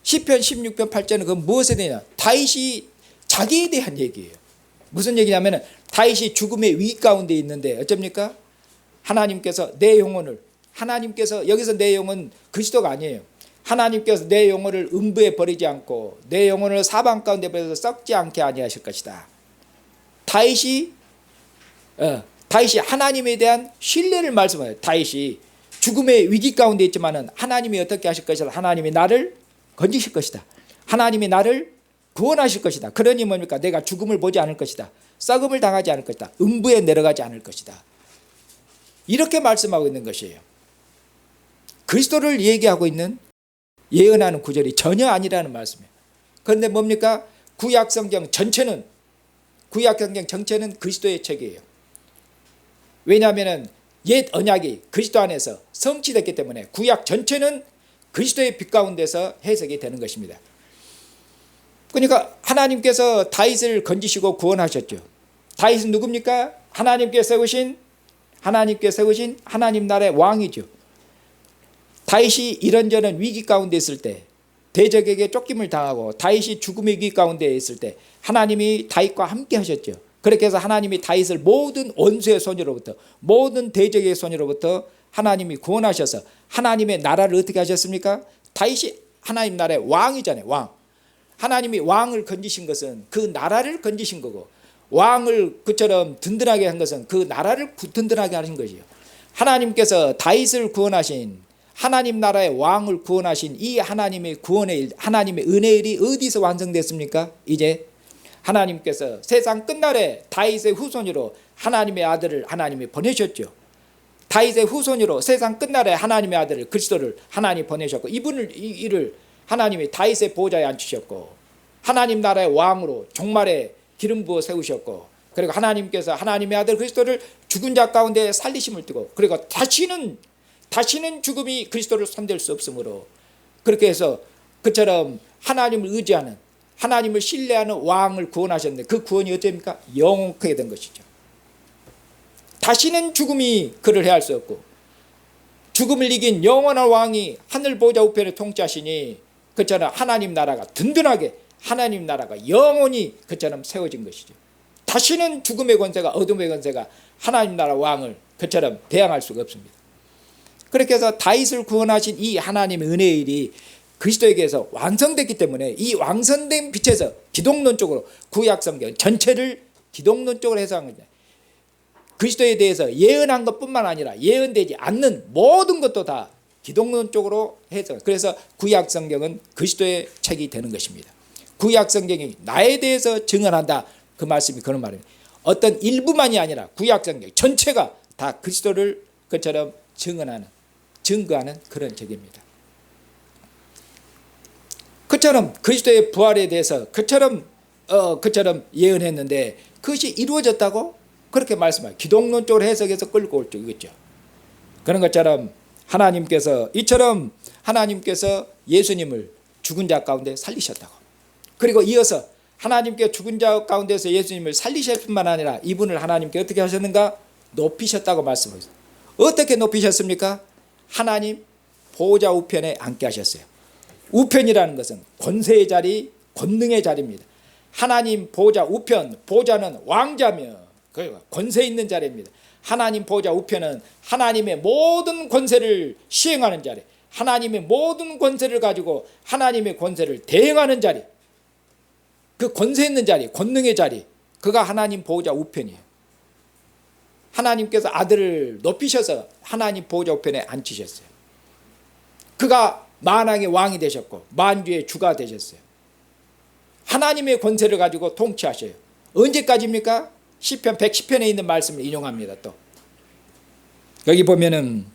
시편 16편 8절은 그건 무엇에 대하냐? 다윗이 자기에 대한 얘기예요. 무슨 얘기냐면 다윗이 죽음의 위 가운데 있는데 어쩝니까? 하나님께서 내 영혼을, 하나님께서 여기서 내 영혼 그리스도가 아니에요. 하나님께서 내 영혼을 음부에 버리지 않고 내 영혼을 사방 가운데 버려서 썩지 않게 아니하실 것이다. 다윗이 하나님에 대한 신뢰를 말씀해요. 다윗이 죽음의 위기 가운데 있지만은 하나님이 어떻게 하실 것이다. 하나님이 나를 건지실 것이다. 하나님이 나를 구원하실 것이다. 그러니 뭡니까? 내가 죽음을 보지 않을 것이다. 썩음을 당하지 않을 것이다. 음부에 내려가지 않을 것이다. 이렇게 말씀하고 있는 것이에요. 그리스도를 얘기하고 있는 예언하는 구절이 전혀 아니라는 말씀이에요. 그런데 뭡니까? 구약 성경 전체는 그리스도의 책이에요. 왜냐하면 옛 언약이 그리스도 안에서 성취됐기 때문에 구약 전체는 그리스도의 빛 가운데서 해석이 되는 것입니다. 그러니까 하나님께서 다윗을 건지시고 구원하셨죠. 다윗은 누굽니까? 하나님께 세우신 하나님 나라의 왕이죠. 다윗이 이런저런 위기 가운데 있을 때, 대적에게 쫓김을 당하고 다윗이 죽음의 위기 가운데 있을 때 하나님이 다윗과 함께 하셨죠. 그렇게 해서 하나님이 다윗을 모든 원수의 손으로부터, 모든 대적의 손으로부터 하나님이 구원하셔서 하나님의 나라를 어떻게 하셨습니까? 다윗이 하나님 나라의 왕이잖아요. 왕. 하나님이 왕을 건지신 것은 그 나라를 건지신 거고, 왕을 그처럼 든든하게 한 것은 그 나라를 든든하게 하신 것이요. 하나님께서 다윗을 구원하신, 하나님 나라의 왕을 구원하신 이 하나님의 구원의 일, 하나님의 은혜의 일이 어디서 완성됐습니까? 이제 하나님께서 세상 끝날에 다윗의 후손으로 하나님의 아들을 하나님이 보내셨죠. 다윗의 후손으로 세상 끝날에 하나님의 아들을, 그리스도를 하나님이 보내셨고, 이를 하나님이 다윗의 보좌에 앉히셨고, 하나님 나라의 왕으로 종말에 기름 부어 세우셨고, 그리고 하나님께서 하나님의 아들 그리스도를 죽은 자 가운데 살리심을 두고, 그리고 다시는 죽음이 그리스도를 손댈 수 없으므로, 그렇게 해서 그처럼 하나님을 의지하는, 하나님을 신뢰하는 왕을 구원하셨는데, 그 구원이 어떻습니까? 영원하게 된 것이죠. 다시는 죽음이 그를 해할 수 없고, 죽음을 이긴 영원한 왕이 하늘 보좌 우편에 통치하시니, 그처럼 하나님 나라가 든든하게, 하나님 나라가 영원히 그처럼 세워진 것이죠. 다시는 죽음의 권세가, 어둠의 권세가 하나님 나라 왕을 그처럼 대항할 수가 없습니다. 그렇게 해서 다윗을 구원하신 이 하나님의 은혜의 일이 그리스도에게서 완성됐기 때문에, 이 완성된 빛에서 기독론적으로 구약성경 전체를 기독론적으로 해석한 거죠. 그리스도에 대해서 예언한 것뿐만 아니라 예언되지 않는 모든 것도 다 기독론적으로 해석. 그래서 구약성경은 그리스도의 책이 되는 것입니다. 구약성경이 나에 대해서 증언한다, 그 말씀이 그런 말입니다. 어떤 일부만이 아니라 구약성경 전체가 다 그리스도를 그처럼 증거하는 그런 책입니다. 그처럼 그리스도의 부활에 대해서 그처럼 예언했는데 그것이 이루어졌다고 그렇게 말씀해요. 기독론적으로 해석해서 끌고 올 적이겠죠. 그런 것처럼 하나님께서 예수님을 죽은 자 가운데 살리셨다고. 그리고 이어서 하나님께 죽은 자 가운데서 예수님을 살리실 뿐만 아니라 이분을 하나님께 어떻게 하셨는가? 높이셨다고 말씀하셨어요. 어떻게 높이셨습니까? 하나님 보좌 우편에 앉게 하셨어요. 우편이라는 것은 권세의 자리, 권능의 자리입니다. 하나님 보좌 우편, 보좌는 왕자며 권세 있는 자리입니다. 하나님 보좌 우편은 하나님의 모든 권세를 시행하는 자리, 하나님의 모든 권세를 가지고 하나님의 권세를 대행하는 자리, 그 권세 있는 자리, 권능의 자리, 그가 하나님 보좌 우편이에요. 하나님께서 아들을 높이셔서 하나님 보좌 우편에 앉히셨어요. 그가 만왕의 왕이 되셨고 만주의 주가 되셨어요. 하나님의 권세를 가지고 통치하셔요. 언제까지입니까? 시편 110편에 있는 말씀을 인용합니다. 또 여기 보면은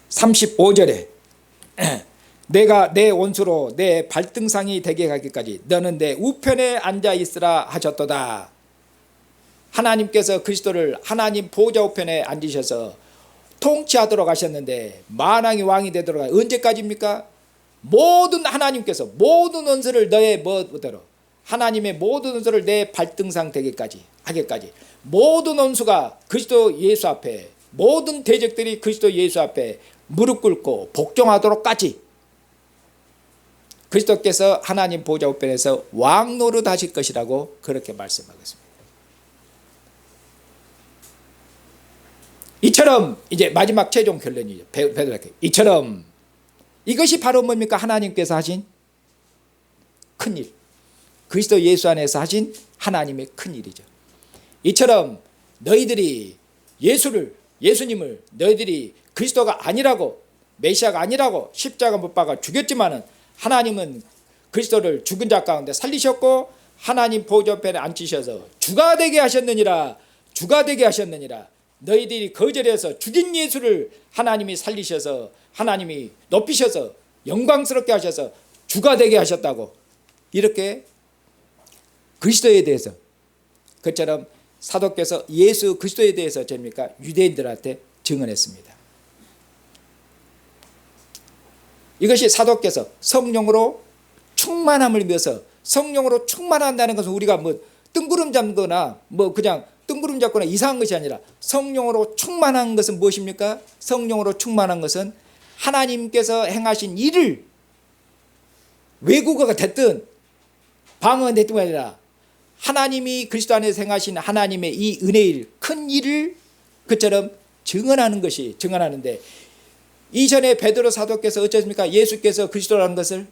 35절에 내가 내 원수로 내 발등상이 되게 가기까지 너는 내 우편에 앉아 있으라 하셨도다. 하나님께서 그리스도를 하나님 보좌 우편에 앉으셔서 통치하도록 하셨는데, 만왕의 왕이 되도록 언제까지입니까? 모든 하나님께서 모든 원수를 너의 뭐대로, 하나님의 모든 원수를 내 발등상 되기까지 하기까지, 모든 원수가 그리스도 예수 앞에, 모든 대적들이 그리스도 예수 앞에 무릎 꿇고 복종하도록까지 그리스도께서 하나님 보좌 우편에서 왕 노릇 하실 것이라고 그렇게 말씀하겠습니다. 이처럼 이제 마지막 최종 결론이죠. 이처럼 이것이 바로 뭡니까? 하나님께서 하신 큰일, 그리스도 예수 안에서 하신 하나님의 큰일이죠. 이처럼 너희들이 예수님을 너희들이 그리스도가 아니라고, 메시아가 아니라고 십자가 못 박아 죽였지만은 하나님은 그리스도를 죽은 자 가운데 살리셨고 하나님 보좌편에 앉히셔서 주가 되게 하셨느니라. 너희들이 거절해서 죽인 예수를 하나님이 살리셔서 하나님이 높이셔서 영광스럽게 하셔서 주가 되게 하셨다고, 이렇게 그리스도에 대해서, 그처럼 사도께서 예수 그리스도에 대해서 됩니까? 유대인들한테 증언했습니다. 이것이 사도께서 성령으로 충만함을 위해서, 성령으로 충만한다는 것은 우리가 뭐 뜬구름 잡거나 뭐 그냥 뜬구름 잡거나 이상한 것이 아니라, 성령으로 충만한 것은 무엇입니까? 성령으로 충만한 것은 하나님께서 행하신 일을 외국어가 됐든 방언이 됐든 아니라 하나님이 그리스도 안에서 행하신 하나님의 이 은혜일 큰 일을 그처럼 증언하는데, 이전에 베드로 사도께서 어쩌십니까? 예수께서 그리스도라는 것을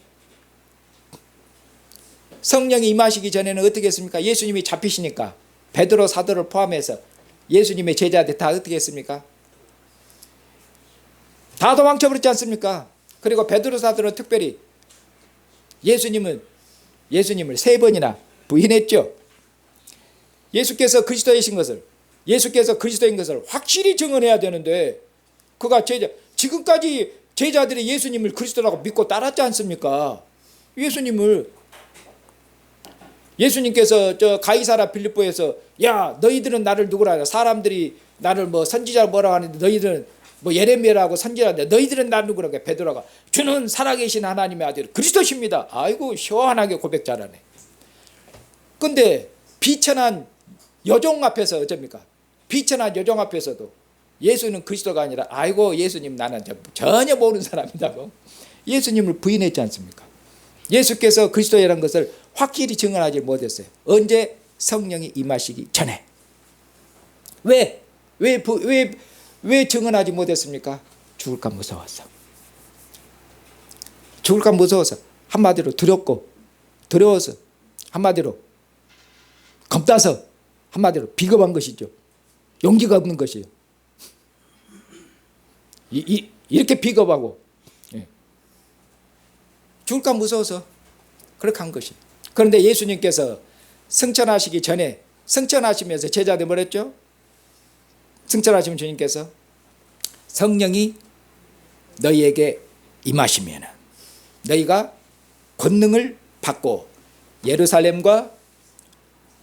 성령이 임하시기 전에는 어떻게 했습니까? 예수님이 잡히시니까 베드로 사도를 포함해서 예수님의 제자들 다 어떻게 했습니까? 다 도망쳐 버렸지 않습니까? 그리고 베드로 사도는 특별히 예수님을 3번이나 부인했죠. 예수께서 그리스도이신 것을, 예수께서 그리스도인 것을 확실히 증언해야 되는데, 그가 지금까지 제자들이 예수님을 그리스도라고 믿고 따랐지 않습니까? 예수님께서 저 가이사라 빌립보에서 야 너희들은 나를 누구라 하냐, 사람들이 나를 뭐 선지자 뭐라고 하는데 너희들은 뭐 예레미야라고 선지자인데 너희들은 나를 누구라고 해. 베드로가 주는 살아계신 하나님의 아들 그리스도십니다. 아이고 시원하게 고백 잘하네. 근데 비천한 여종 앞에서 어쩝니까? 비천한 여종 앞에서도 예수는 그리스도가 아니라 아이고 예수님 나는 전혀 모르는 사람이라고 예수님을 부인했지 않습니까? 예수께서 그리스도라는 것을 확실히 증언하지 못했어요. 언제? 성령이 임하시기 전에. 왜 증언하지 못했습니까? 죽을까 무서워서. 한마디로 두려워서, 한마디로 겁나서, 한마디로 비겁한 것이죠. 용기가 없는 것이에요. 이렇게 비겁하고 죽을까 무서워서 그렇게 한 것이. 그런데 예수님께서 승천하시기 전에, 승천하시면서 제자들 뭐랬죠? 승천하시면 주님께서 성령이 너희에게 임하시면 너희가 권능을 받고 예루살렘과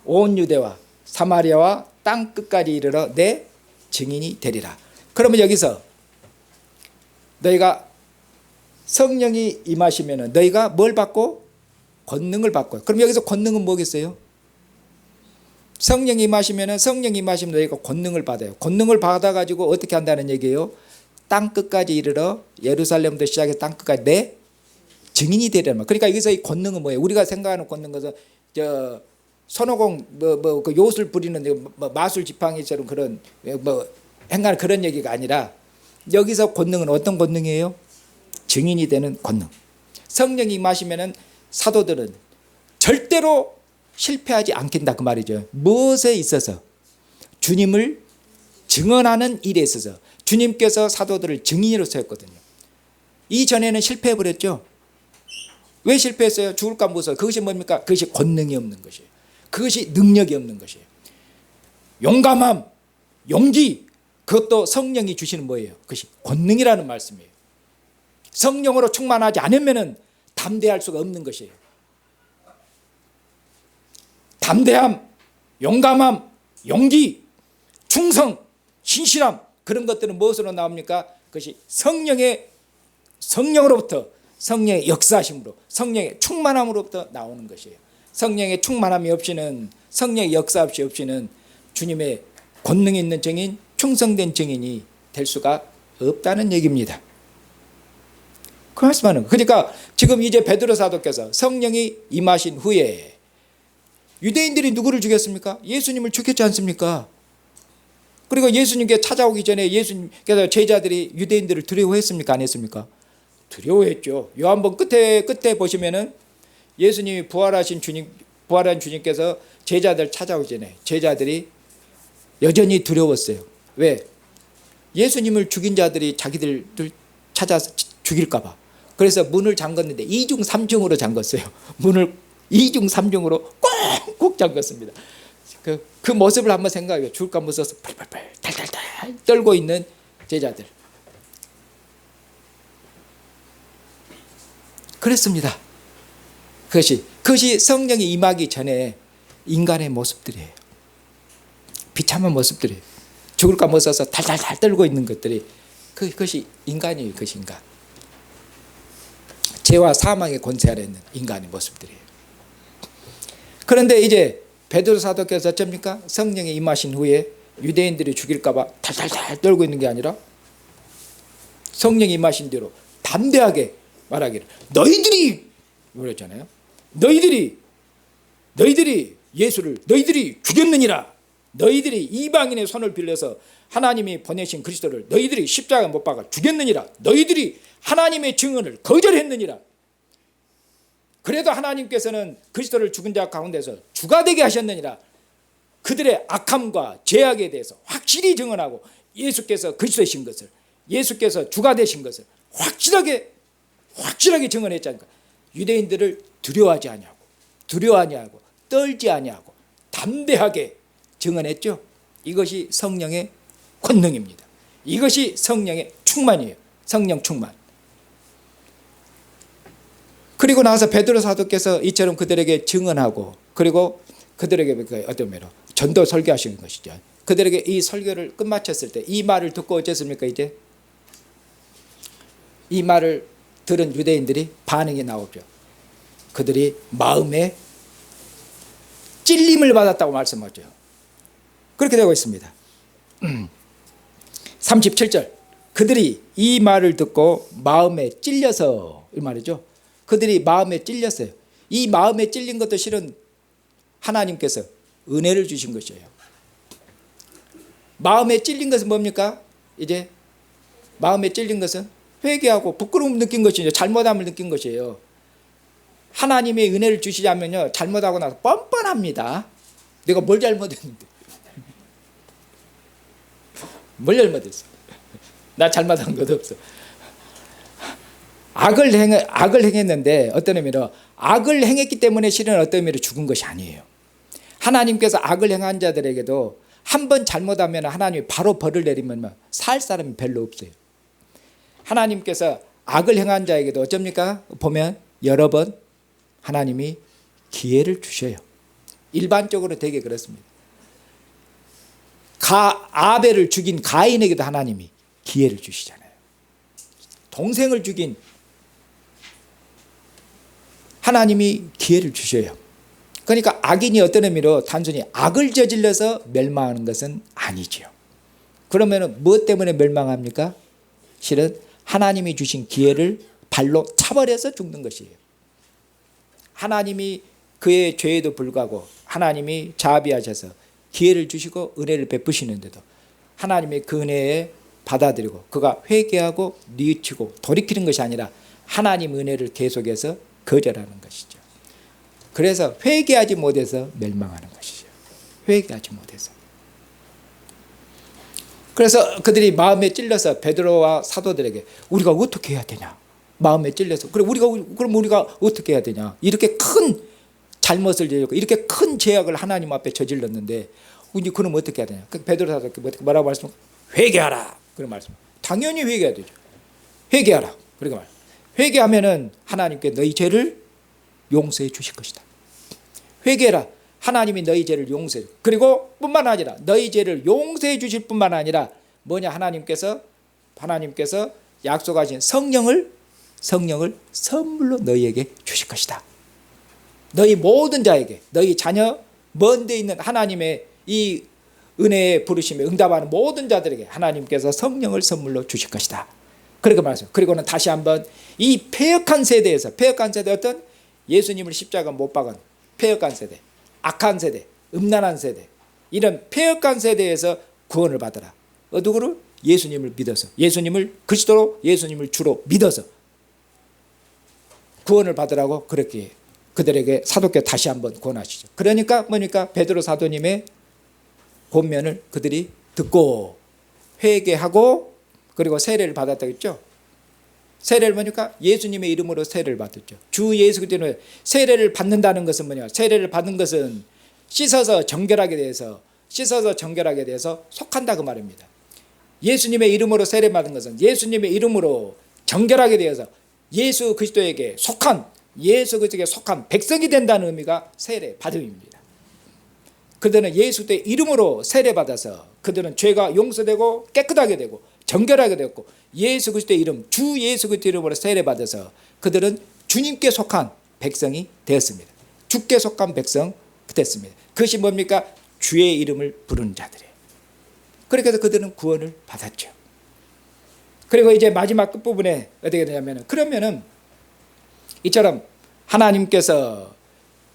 온 유대와 사마리아와 땅 끝까지 이르러 내 증인이 되리라. 그러면 여기서 너희가 성령이 임하시면 너희가 뭘 받고? 권능을 받고. 그럼 여기서 권능은 뭐겠어요? 성령이 임하시면 너희가 권능을 받아요. 권능을 받아가지고 어떻게 한다는 얘기예요? 땅 끝까지 이르러 예루살렘부터 시작해서 땅 끝까지 내 증인이 되려는. 그러니까 여기서 이 권능은 뭐예요? 우리가 생각하는 권능 것은 손오공 그 요술 부리는 마술 지팡이처럼 그런 행하는 그런 얘기가 아니라, 여기서 권능은 어떤 권능이에요? 증인이 되는 권능. 성령이 임하시면은 사도들은 절대로 실패하지 않겠다 그 말이죠. 무엇에 있어서? 주님을 증언하는 일에 있어서 주님께서 사도들을 증인으로 세웠거든요. 이전에는 실패해버렸죠. 왜 실패했어요? 죽을까 무서워. 그것이 뭡니까? 그것이 권능이 없는 것이에요. 그것이 능력이 없는 것이에요. 용감함, 용기, 그것도 성령이 주시는 뭐예요? 그것이 권능이라는 말씀이에요. 성령으로 충만하지 않으면 담대할 수가 없는 것이에요. 담대함, 용감함, 용기, 충성, 신실함, 그런 것들은 무엇으로 나옵니까? 그것이 성령으로부터, 성령의 역사하심으로, 성령의 충만함으로부터 나오는 것이에요. 성령의 충만함이 없이는, 성령의 역사 없이는 주님의 권능이 있는 증인, 충성된 증인이 될 수가 없다는 얘기입니다. 그 말씀하는 거. 그러니까 지금 이제 베드로 사도께서 성령이 임하신 후에 유대인들이 누구를 죽였습니까? 예수님을 죽였지 않습니까? 그리고 예수님께 찾아오기 전에 예수님께서 제자들이 유대인들을 두려워했습니까? 안 했습니까? 두려워했죠. 요한복음 끝에 보시면은 예수님이 부활한 주님께서 제자들 찾아오잖아요. 제자들이 여전히 두려웠어요. 왜? 예수님을 죽인 자들이 자기들을 찾아서 죽일까 봐. 그래서 문을 잠갔는데 2중 3중으로 잠갔어요. 문을 2중 3중으로 꼭 잠갔습니다. 그 모습을 한번 생각해요. 죽을까 무서워서 팔팔팔 달달달 떨고 있는 제자들. 그랬습니다. 그것이 성령이 임하기 전에 인간의 모습들이에요. 비참한 모습들이에요. 죽을까 무서워서 달달달 떨고 있는 것들이 그것이 인간이에요. 그것이 인간. 죄와 사망의 권세 아래 있는 인간의 모습들이에요. 그런데 이제 베드로 사도께서 어쩝니까? 성령이 임하신 후에 유대인들이 죽일까 봐 달달달 떨고 있는 게 아니라 성령이 임하신 대로 담대하게 말하기를 너희들이 그랬잖아요. 너희들이 예수를 너희들이 죽였느니라. 너희들이 이방인의 손을 빌려서 하나님이 보내신 그리스도를 너희들이 십자가에 못 박아 죽였느니라. 너희들이 하나님의 증언을 거절했느니라. 그래도 하나님께서는 그리스도를 죽은 자 가운데서 주가 되게 하셨느니라. 그들의 악함과 죄악에 대해서 확실히 증언하고 예수께서 그리스도이신 것을, 예수께서 주가 되신 것을 확실하게 증언했잖아요. 유대인들을 두려워하지 아니하고 떨지 아니하고 담대하게 증언했죠. 이것이 성령의 권능입니다. 이것이 성령의 충만이에요. 성령 충만. 그리고 나서 베드로 사도께서 이처럼 그들에게 증언하고 그리고 그들에게 어떤 면으로 전도 설교하신 것이죠. 그들에게 이 설교를 끝마쳤을 때 이 말을 듣고 어쨌습니까? 이제 이 말을 들은 유대인들이 반응이 나오죠. 그들이 마음에 찔림을 받았다고 말씀하죠. 그렇게 되고 있습니다. 37절 그들이 이 말을 듣고 마음에 찔려서 이 말이죠. 그들이 마음에 찔렸어요. 이 마음에 찔린 것도 실은 하나님께서 은혜를 주신 것이에요. 마음에 찔린 것은 뭡니까? 이제 마음에 찔린 것은 회개하고 부끄러움 느낀 것이죠. 잘못함을 느낀 것이에요. 하나님의 은혜를 주시지 않으면요 잘못하고 나서 뻔뻔합니다. 내가 뭘 잘못했는데 뭘 잘못했어? 나 잘못한 것도 없어. 악을 행했는데 어떤 의미로 악을 행했기 때문에 실은 어떤 의미로 죽은 것이 아니에요. 하나님께서 악을 행한 자들에게도 한 번 잘못하면 하나님이 바로 벌을 내리면 살 사람이 별로 없어요. 하나님께서 악을 행한 자에게도 어쩝니까? 보면 여러 번 하나님이 기회를 주셔요. 일반적으로 되게 그렇습니다. 아벨을 죽인 가인에게도 하나님이 기회를 주시잖아요. 동생을 죽인 하나님이 기회를 주셔요. 그러니까 악인이 어떤 의미로 단순히 악을 저질러서 멸망하는 것은 아니죠. 그러면 무엇 때문에 멸망합니까? 실은 하나님이 주신 기회를 발로 차버려서 죽는 것이에요. 하나님이 그의 죄에도 불구하고 하나님이 자비하셔서 기회를 주시고 은혜를 베푸시는데도 하나님의 그 은혜에 받아들이고 그가 회개하고 뉘우치고 돌이키는 것이 아니라 하나님 은혜를 계속해서 거절하는 것이죠. 그래서 회개하지 못해서 멸망하는 것이죠. 회개하지 못해서. 그래서 그들이 마음에 찔려서 베드로와 사도들에게 우리가 어떻게 해야 되냐? 마음에 찔려서 그럼 우리가 어떻게 해야 되냐? 이렇게 큰 잘못을 저질렀고 이렇게 큰 죄악을 하나님 앞에 저질렀는데 이제 그럼 어떻게 해야 되냐? 베드로 사도께 뭐라고 말씀? 회개하라. 그런 말씀. 당연히 회개해야 되죠. 회개하라. 그렇게 말. 회개하면은 하나님께 너희 죄를 용서해 주실 것이다. 회개해라. 하나님이 너희 죄를 용서해. 그리고 뿐만 아니라 너희 죄를 용서해 주실 뿐만 아니라 뭐냐? 하나님께서 약속하신 성령을 선물로 너희에게 주실 것이다. 너희 모든 자에게 너희 자녀 먼 데 있는 하나님의 이 은혜에 부르심에 응답하는 모든 자들에게 하나님께서 성령을 선물로 주실 것이다. 그렇게 말했어요. 그리고는 다시 한번 이 패역한 세대에서 패역한 세대 어떤 예수님을 십자가 못 박은 패역한 세대, 악한 세대, 음란한 세대 이런 패역한 세대에서 구원을 받아라. 누구를? 예수님을 믿어서 예수님을 그리스도로 예수님을 주로 믿어서 구원을 받으라고 그렇게 그들에게 사도께 다시 한번 권하시죠. 그러니까 뭐니까 베드로 사도님의 권면을 그들이 듣고 회개하고 그리고 세례를 받았다고 했죠. 세례를 뭐니까 예수님의 이름으로 세례를 받았죠. 주 예수 그리스도는 세례를 받는다는 것은 뭐냐? 세례를 받는 것은 씻어서 정결하게 돼서 속한다 그 말입니다. 예수님의 이름으로 세례 받은 것은 예수님의 이름으로 정결하게 되어서 예수 그리스도에게 속한 백성이 된다는 의미가 세례 받음입니다. 그들은 예수 그리스도의 이름으로 세례 받아서 그들은 죄가 용서되고 깨끗하게 되고 정결하게 되었고 예수 그리스도의 이름 주 예수 그리스도의 이름으로 세례 받아서 그들은 주님께 속한 백성이 되었습니다. 주께 속한 백성 됐습니다. 그것이 뭡니까? 주의 이름을 부르는 자들이에요. 그렇게 해서 그들은 구원을 받았죠. 그리고 이제 마지막 끝부분에 어떻게 되냐면 그러면은 이처럼 하나님께서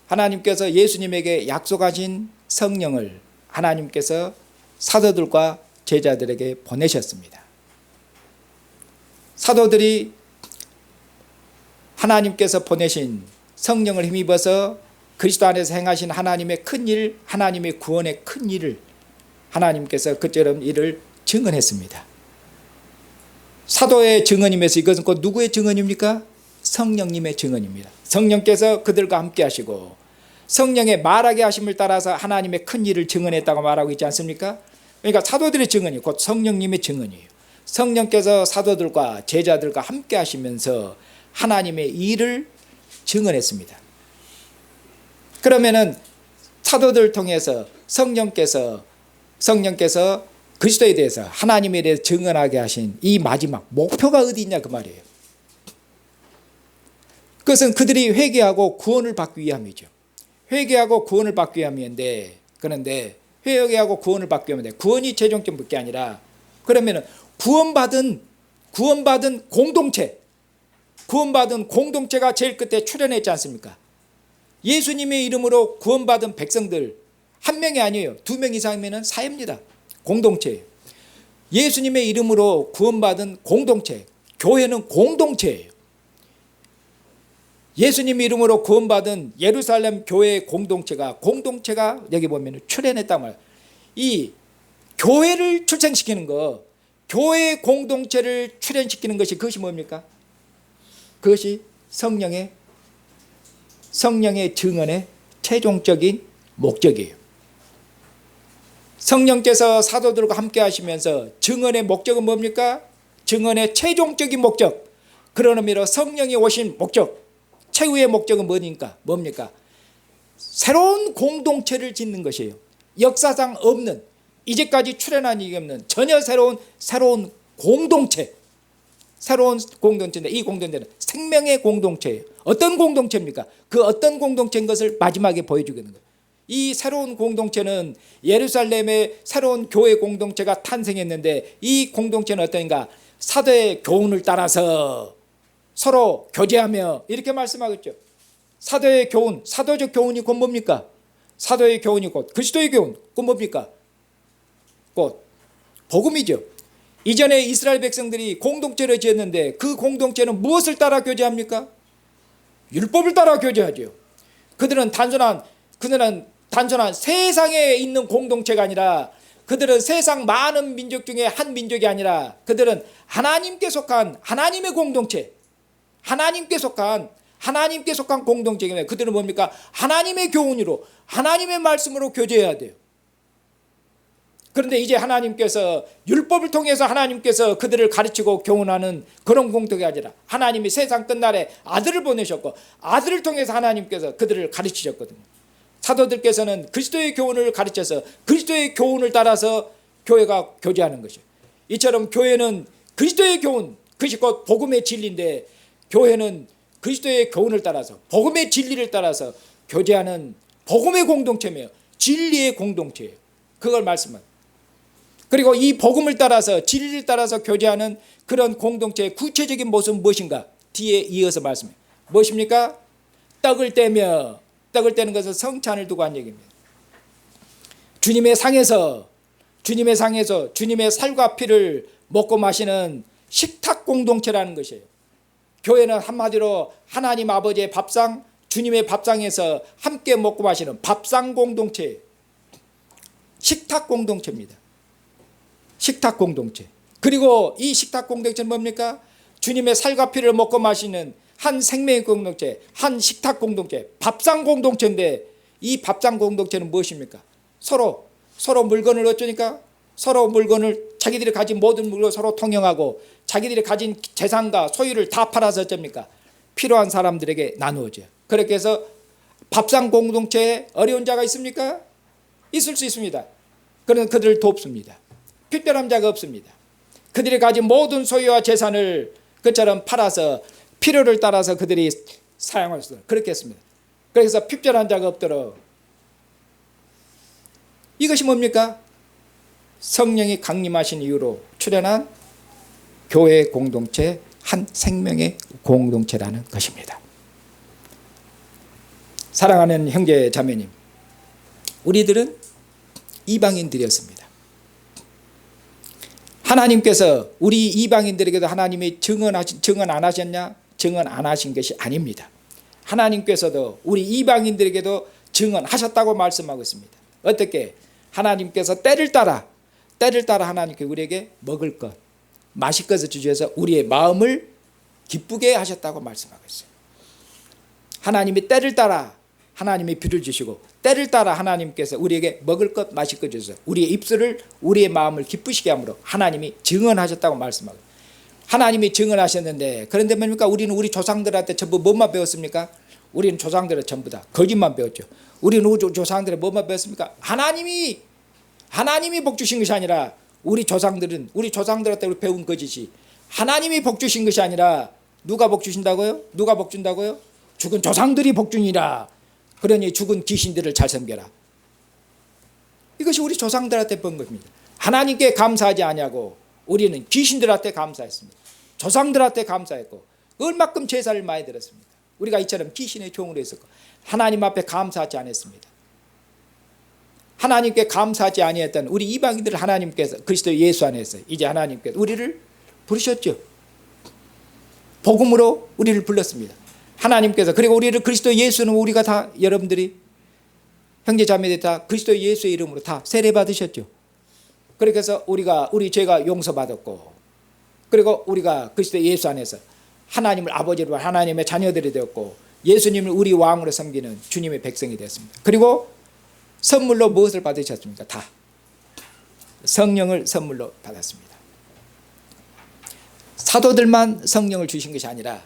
예수님에게 약속하신 성령을 하나님께서 사도들과 제자들에게 보내셨습니다. 사도들이 하나님께서 보내신 성령을 힘입어서 그리스도 안에서 행하신 하나님의 큰 일, 하나님의 구원의 큰 일을 하나님께서 그처럼 일을 증언했습니다. 사도의 증언이면서 이것은 곧 누구의 증언입니까? 성령님의 증언입니다. 성령께서 그들과 함께 하시고 성령의 말하게 하심을 따라서 하나님의 큰 일을 증언했다고 말하고 있지 않습니까? 그러니까 사도들의 증언이 곧 성령님의 증언이에요. 성령께서 사도들과 제자들과 함께 하시면서 하나님의 일을 증언했습니다. 그러면은 사도들 통해서 성령께서 그리스도에 대해서 하나님에 대해서 증언하게 하신 이 마지막 목표가 어디 있냐 그 말이에요. 그것은 그들이 회개하고 구원을 받기 위함이죠. 회개하고 구원을 받기 위함인데 그런데 회개하고 구원을 받기 위함인데 구원이 최종적인 게 아니라 그러면은 구원받은 공동체가 제일 끝에 출현했지 않습니까? 예수님의 이름으로 구원받은 백성들 한 명이 아니에요. 2명 이상이면 사회입니다. 공동체예요. 예수님의 이름으로 구원받은 공동체, 교회는 공동체예요. 예수님의 이름으로 구원받은 예루살렘 교회의 공동체가 여기 보면 출현했단 말이에요. 이 교회를 출생시키는 거, 교회 공동체를 출현시키는 것이 그것이 뭡니까? 그것이 성령의 증언의 최종적인 목적이에요. 성령께서 사도들과 함께 하시면서 증언의 목적은 뭡니까? 증언의 최종적인 목적. 그런 의미로 성령이 오신 목적, 최후의 목적은 뭡니까? 새로운 공동체를 짓는 것이에요. 역사상 없는, 이제까지 출현한 일이 없는 전혀 새로운 공동체. 새로운 공동체인데 이 공동체는 생명의 공동체예요. 어떤 공동체입니까? 그 어떤 공동체인 것을 마지막에 보여주겠는 거예요. 이 새로운 공동체는 예루살렘의 새로운 교회 공동체가 탄생했는데 이 공동체는 어떠한가? 사도의 교훈을 따라서 서로 교제하며 이렇게 말씀하겠죠. 사도의 교훈, 사도적 교훈이 곧 뭡니까? 사도의 교훈이 곧 그리스도의 교훈, 곧 뭡니까? 곧 복음이죠. 이전에 이스라엘 백성들이 공동체를 지었는데 그 공동체는 무엇을 따라 교제합니까? 율법을 따라 교제하죠. 그들은 단순한 세상에 있는 공동체가 아니라 그들은 세상 많은 민족 중에 한 민족이 아니라 그들은 하나님께 속한 하나님의 공동체, 하나님께 속한 공동체이기 그들은 뭡니까? 하나님의 교훈으로 하나님의 말씀으로 교제해야 돼요. 그런데 이제 하나님께서 율법을 통해서 하나님께서 그들을 가르치고 교훈하는 그런 공동체가 아니라 하나님이 세상 끝날에 아들을 보내셨고 아들을 통해서 하나님께서 그들을 가르치셨거든요. 사도들께서는 그리스도의 교훈을 가르쳐서 그리스도의 교훈을 따라서 교회가 교제하는 것이에요. 이처럼 교회는 그리스도의 교훈, 그것이 곧 복음의 진리인데 교회는 그리스도의 교훈을 따라서 복음의 진리를 따라서 교제하는 복음의 공동체며 진리의 공동체예요. 그걸 말씀합니다. 그리고 이 복음을 따라서 진리를 따라서 교제하는 그런 공동체의 구체적인 모습은 무엇인가? 뒤에 이어서 말씀해요. 무엇입니까? 떡을 떼는 것은 성찬을 두고 한 얘기입니다. 주님의 상에서 주님의 살과 피를 먹고 마시는 식탁 공동체라는 것이에요. 교회는 한마디로 하나님 아버지의 밥상, 주님의 밥상에서 함께 먹고 마시는 밥상 공동체, 식탁 공동체입니다. 식탁 공동체. 그리고 이 식탁 공동체는 뭡니까? 주님의 살과 피를 먹고 마시는 한 생명의 공동체, 한 식탁 공동체, 밥상 공동체인데, 이 밥상 공동체는 무엇입니까? 서로 물건을 어쩌니까? 서로 물건을, 자기들이 가진 모든 물건을 서로 통용하고 자기들이 가진 재산과 소유를 다 팔아서 어쩝니까? 필요한 사람들에게 나누어져요. 그렇게 해서 밥상 공동체에 어려운 자가 있습니까? 있을 수 있습니다. 그러나 그들을 돕습니다. 필요한 자가 없습니다. 그들이 가진 모든 소유와 재산을 그처럼 팔아서 필요를 따라서 그들이 사용할 수 있도록 그렇게 했습니다. 그래서 필요한 자가 없도록. 이것이 뭡니까? 성령이 강림하신 이후로 출현한 교회 공동체, 한 생명의 공동체라는 것입니다. 사랑하는 형제 자매님, 우리들은 이방인들이었습니다. 하나님께서 우리 이방인들에게도 하나님이 증언 안 하셨냐? 증언 안 하신 것이 아닙니다. 하나님께서도 우리 이방인들에게도 증언하셨다고 말씀하고 있습니다. 어떻게? 하나님께서 때를 따라 하나님께 우리에게 먹을 것, 마실 것을 주셔서 우리의 마음을 기쁘게 하셨다고 말씀하고 있어요. 하나님이 때를 따라 하나님이 비를 주시고, 때를 따라 하나님께서 우리에게 먹을 것, 마실 것 주셔서 우리의 입술을, 우리의 마음을 기쁘시게 함으로 하나님이 증언하셨다고 말씀하고, 하나님이 증언하셨는데, 그런데 뭡니까? 우리는 우리 조상들한테 전부 뭐만 배웠습니까? 우리는 조상들은 전부 다 거짓만 배웠죠. 우리는 우리 조상들은 뭐만 배웠습니까? 하나님이 복 주신 것이 아니라, 우리 조상들한테 우리 배운 거짓이 하나님이 복 주신 것이 아니라 누가 복 주신다고요? 누가 복 준다고요? 죽은 조상들이 복 주니라. 그러니 죽은 귀신들을 잘 섬겨라. 이것이 우리 조상들한테 배운 겁니다. 하나님께 감사하지 아니하고 우리는 귀신들한테 감사했습니다. 조상들한테 감사했고 얼마큼 제사를 많이 드렸습니다. 우리가 이처럼 귀신의 종으로 했었고 하나님 앞에 감사하지 않았습니다. 하나님께 감사하지 아니했던 우리 이방인들을 하나님께서 그리스도 예수 안에서 이제 하나님께서 우리를 부르셨죠. 복음으로 우리를 불렀습니다. 하나님께서. 그리고 우리를 그리스도 예수는 우리가 다, 여러분들이 형제 자매들 다 그리스도 예수의 이름으로 다 세례 받으셨죠. 그래서 우리 죄가 용서받았고, 그리고 우리가 그리스도 예수 안에서 하나님을 아버지로 하나님의 자녀들이 되었고, 예수님을 우리 왕으로 섬기는 주님의 백성이 되었습니다. 그리고 선물로 무엇을 받으셨습니까? 다 성령을 선물로 받았습니다. 사도들만 성령을 주신 것이 아니라,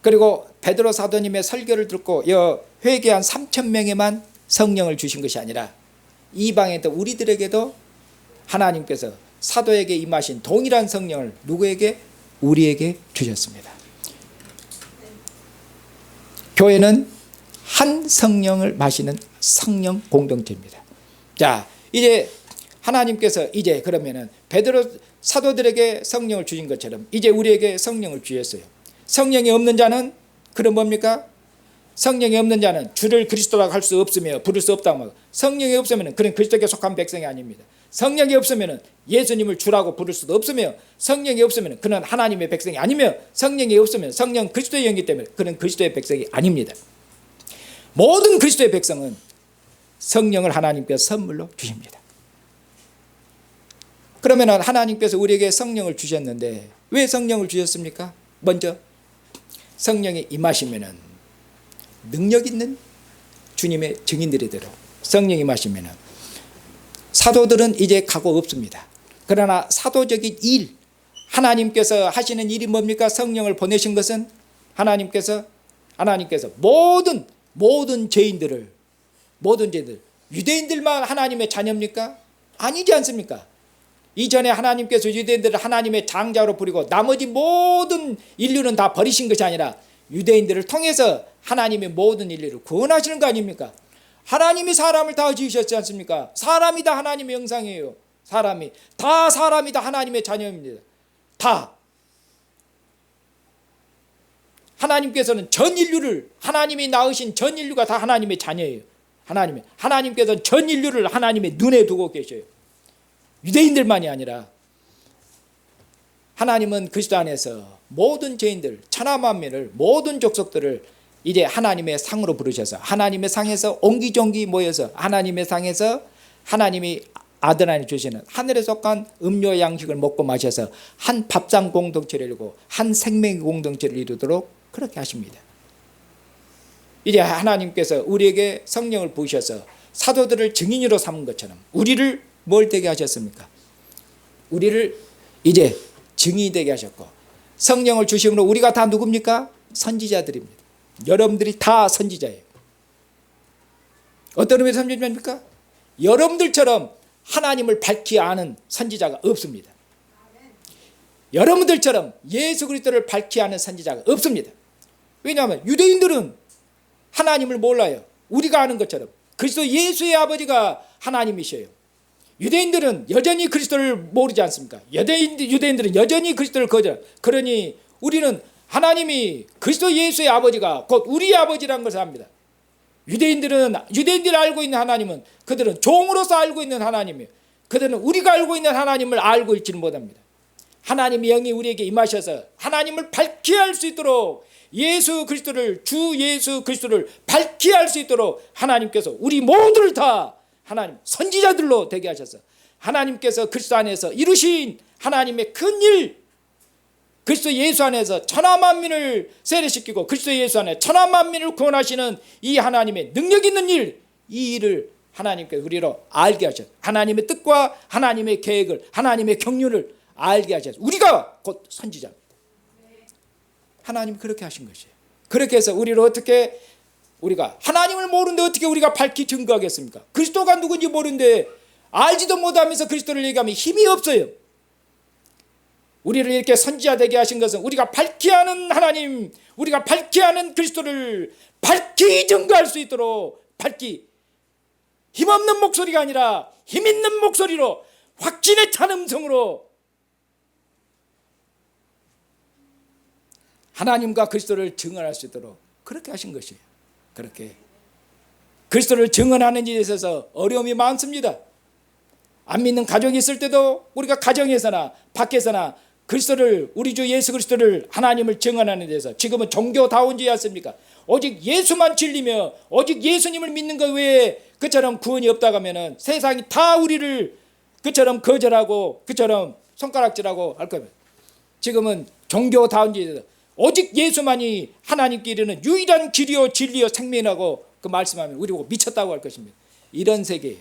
그리고 베드로 사도님의 설교를 듣고 회개한 3,000명에만 성령을 주신 것이 아니라 이방에도 우리들에게도 하나님께서 사도에게 임하신 동일한 성령을 누구에게? 우리에게 주셨습니다. 교회는 한 성령을 마시는 성령 공동체입니다. 자, 이제 하나님께서 이제 그러면은 베드로 사도들에게 성령을 주신 것처럼 이제 우리에게 성령을 주셨어요. 성령이 없는 자는 그럼 뭡니까? 성령이 없는 자는 주를 그리스도라고 할 수 없으며 부를 수 없다고 말하고, 성령이 없으면 그는 그리스도께 속한 백성이 아닙니다. 성령이 없으면 예수님을 주라고 부를 수도 없으며, 성령이 없으면 그는 하나님의 백성이 아니며, 성령이 없으면 성령 그리스도의 영이기 때문에 그는 그리스도의 백성이 아닙니다. 모든 그리스도의 백성은 성령을 하나님께서 선물로 주십니다. 그러면 하나님께서 우리에게 성령을 주셨는데 왜 성령을 주셨습니까? 먼저 성령이 임하시면은 능력 있는 주님의 증인들이 되도록 성령이 임하시면은 사도들은 이제 각오 없습니다. 그러나 사도적인 일, 하나님께서 하시는 일이 뭡니까? 성령을 보내신 것은 하나님께서 모든 죄인들, 유대인들만 하나님의 자녀입니까? 아니지 않습니까? 이전에 하나님께서 유대인들을 하나님의 장자로 부리고 나머지 모든 인류는 다 버리신 것이 아니라 유대인들을 통해서 하나님의 모든 인류를 구원하시는 거 아닙니까? 하나님이 사람을 다 지으셨지 않습니까? 사람이 다 하나님의 형상이에요. 사람이 다 하나님의 자녀입니다. 다. 하나님께서는 전 인류를, 하나님이 낳으신 전 인류가 다 하나님의 자녀예요. 하나님께서는 전 인류를 하나님의 눈에 두고 계셔요. 유대인들만이 아니라 하나님은 그리스도 안에서 모든 죄인들, 천하만민을, 모든 족속들을 이제 하나님의 상으로 부르셔서 하나님의 상에서 옹기종기 모여서 하나님의 상에서 하나님이 아들 안에 주시는 하늘에 속한 음료 양식을 먹고 마셔서 한 밥상 공동체를 이루고 한 생명의 공동체를 이루도록 그렇게 하십니다. 이제 하나님께서 우리에게 성령을 부으셔서 사도들을 증인으로 삼은 것처럼 우리를 뭘 되게 하셨습니까? 우리를 이제 증인이 되게 하셨고, 성령을 주심으로 우리가 다 누굽니까? 선지자들입니다. 여러분들이 다 선지자예요. 어떤 의미의 선지자입니까? 여러분들처럼 하나님을 밝히 아는 선지자가 없습니다. 여러분들처럼 예수 그리스도를 밝히 아는 선지자가 없습니다. 왜냐하면 유대인들은 하나님을 몰라요. 우리가 아는 것처럼 그리스도 예수의 아버지가 하나님이셔요. 유대인들은 여전히 그리스도를 모르지 않습니까? 유대인들은 여전히 그리스도를 거절. 그러니 우리는 하나님이 그리스도 예수의 아버지가 곧 우리의 아버지라는 것을 압니다. 유대인들이 알고 있는 하나님은 그들은 종으로서 알고 있는 하나님이에요. 그들은 우리가 알고 있는 하나님을 알고 있지는 못합니다. 하나님의 영이 우리에게 임하셔서 하나님을 밝히 할 수 있도록 예수 그리스도를, 주 예수 그리스도를 밝히 할 수 있도록 하나님께서 우리 모두를 다 하나님 선지자들로 되게 하셔서 하나님께서 그리스도 안에서 이루신 하나님의 큰 일, 그리스도 예수 안에서 천하만민을 세례시키고 그리스도 예수 안에 천하만민을 구원하시는 이 하나님의 능력 있는 일, 이 일을 하나님께서 우리로 알게 하셨어요. 하나님의 뜻과 하나님의 계획을, 하나님의 경륜을 알게 하셨어요. 우리가 곧 선지자입니다. 하나님이 그렇게 하신 것이에요. 그렇게 해서 우리를 어떻게, 우리가 하나님을 모르는데 어떻게 우리가 밝히 증거하겠습니까? 그리스도가 누군지 모르는데 알지도 못하면서 그리스도를 얘기하면 힘이 없어요. 우리를 이렇게 선지자 되게 하신 것은 우리가 밝히 아는 하나님, 우리가 밝히 아는 그리스도를 밝히 증거할 수 있도록, 밝히 힘없는 목소리가 아니라 힘 있는 목소리로 확신에 찬 음성으로 하나님과 그리스도를 증언할 수 있도록 그렇게 하신 것이에요. 그렇게 그리스도를 증언하는 일에 있어서 어려움이 많습니다. 안 믿는 가족이 있을 때도 우리가 가정에서나 밖에서나 그리스도를, 우리 주 예수 그리스도를, 하나님을 증언하는 데서 지금은 종교다운주의 않습니까? 오직 예수만 진리며 오직 예수님을 믿는 것 외에 그처럼 구원이 없다고 하면은 세상이 다 우리를 그처럼 거절하고 그처럼 손가락질하고 할 겁니다. 지금은 종교다운주의에서 오직 예수만이 하나님께 이르는 유일한 길이요 진리요 생명이라고 그 말씀하면 우리 보고 미쳤다고 할 것입니다. 이런 세계예요.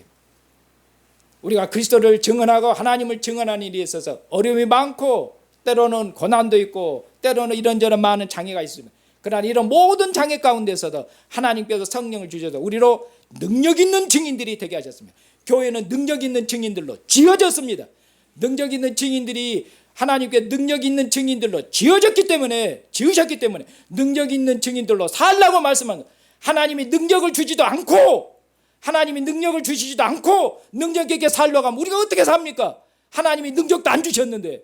우리가 그리스도를 증언하고 하나님을 증언하는 일에 있어서 어려움이 많고 때로는 고난도 있고 때로는 이런저런 많은 장애가 있습니다. 그러나 이런 모든 장애 가운데서도 하나님께서 성령을 주셔서 우리로 능력 있는 증인들이 되게 하셨습니다. 교회는 능력 있는 증인들로 지어졌습니다. 능력 있는 증인들이 하나님께 능력 있는 증인들로 지으셨기 때문에 능력 있는 증인들로 살라고 말씀한 거예요. 하나님이 능력을 주지도 않고, 하나님이 능력을 주시지도 않고 능력 있게 살려고 하면 우리가 어떻게 삽니까? 하나님이 능력도 안 주셨는데.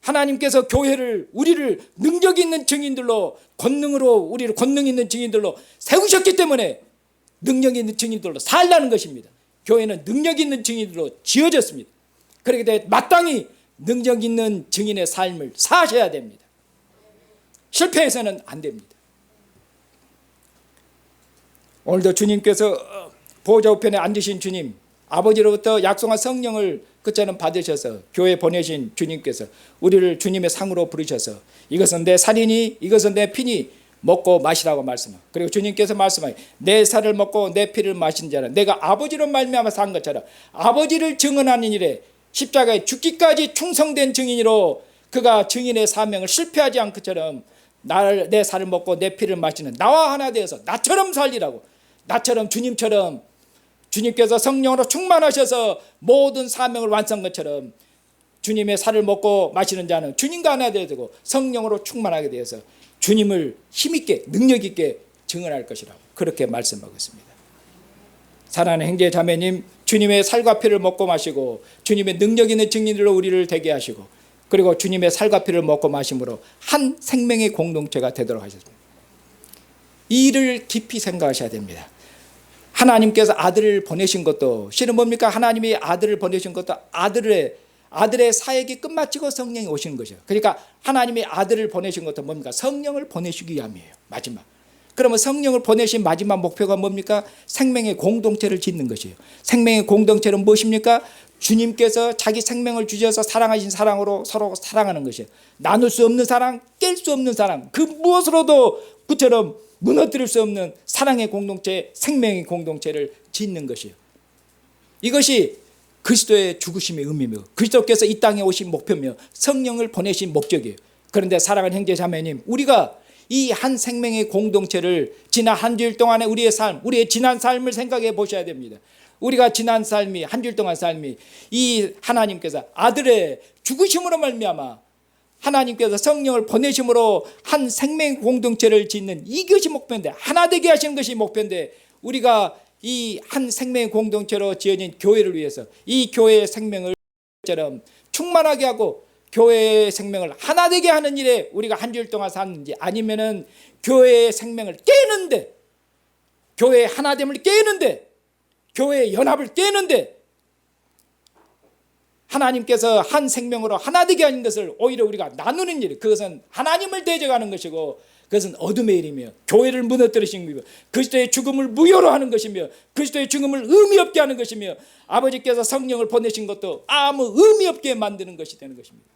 하나님께서 교회를, 우리를 능력 있는 증인들로, 우리를 권능 있는 증인들로 세우셨기 때문에 능력 있는 증인들로 살라는 것입니다. 교회는 능력 있는 증인들로 지어졌습니다. 그렇게 돼 마땅히 능력 있는 증인의 삶을 사셔야 됩니다. 실패해서는 안 됩니다. 오늘도 주님께서 보좌 우편에 앉으신 주님, 아버지로부터 약속한 성령을 그처럼 받으셔서 교회에 보내신 주님께서 우리를 주님의 상으로 부르셔서 이것은 내 살이니 이것은 내 피니 먹고 마시라고 말씀하고, 그리고 주님께서 말씀하여 내 살을 먹고 내 피를 마신 자는 내가 아버지로 말미암아 산 것처럼 아버지를 증언하는 일에 십자가에 죽기까지 충성된 증인으로 그가 증인의 사명을 실패하지 않고처럼 내 살을 먹고 내 피를 마시는 나와 하나 되어서 나처럼 살리라고, 나처럼 주님처럼 주님께서 성령으로 충만하셔서 모든 사명을 완성한 것처럼 주님의 살을 먹고 마시는 자는 주님과 하나 되고 성령으로 충만하게 되어서 주님을 힘있게 능력있게 증언할 것이라고 그렇게 말씀하고 있습니다. 사랑하는 형제 자매님, 주님의 살과 피를 먹고 마시고 주님의 능력 있는 증인들로 우리를 되게 하시고 그리고 주님의 살과 피를 먹고 마심으로 한 생명의 공동체가 되도록 하셨습니다. 이 일을 깊이 생각하셔야 됩니다. 하나님께서 아들을 보내신 것도 실은 뭡니까? 하나님이 아들을 보내신 것도 아들의 사역이 끝마치고 성령이 오시는 것이에요. 그러니까 하나님이 아들을 보내신 것도 뭡니까? 성령을 보내시기 위함이에요. 마지막. 그러면 성령을 보내신 마지막 목표가 뭡니까? 생명의 공동체를 짓는 것이에요. 생명의 공동체는 무엇입니까? 주님께서 자기 생명을 주셔서 사랑하신 사랑으로 서로 사랑하는 것이에요. 나눌 수 없는 사랑, 깰 수 없는 사랑, 그 무엇으로도 그처럼 무너뜨릴 수 없는 사랑의 공동체, 생명의 공동체를 짓는 것이에요. 이것이 그리스도의 죽으심의 의미며 그리스도께서 이 땅에 오신 목표며 성령을 보내신 목적이에요. 그런데 사랑하는 형제 자매님, 우리가 이 한 생명의 공동체를 지난 한 주일 동안의 우리의 삶, 우리의 지난 삶을 생각해 보셔야 됩니다. 우리가 지난 삶이, 한 주일 동안 삶이 이 하나님께서 아들의 죽으심으로 말미암아 하나님께서 성령을 보내심으로 한 생명 공동체를 짓는 이것이 목표인데, 하나 되게 하시는 것이 목표인데, 우리가 이 한 생명 공동체로 지어진 교회를 위해서 이 교회의 생명을 충만하게 하고 교회의 생명을 하나 되게 하는 일에 우리가 한 주일 동안 샀는지, 아니면은 교회의 생명을 깨는데, 교회의 하나됨을 깨는데, 교회의 연합을 깨는데 하나님께서 한 생명으로 하나 되게 하는 것을 오히려 우리가 나누는 일, 그것은 하나님을 대적하는 것이고, 그것은 어둠의 일이며 교회를 무너뜨리신 것이며 그리스도의 죽음을 무효로 하는 것이며 그리스도의 죽음을 의미 없게 하는 것이며 아버지께서 성령을 보내신 것도 아무 의미 없게 만드는 것이 되는 것입니다.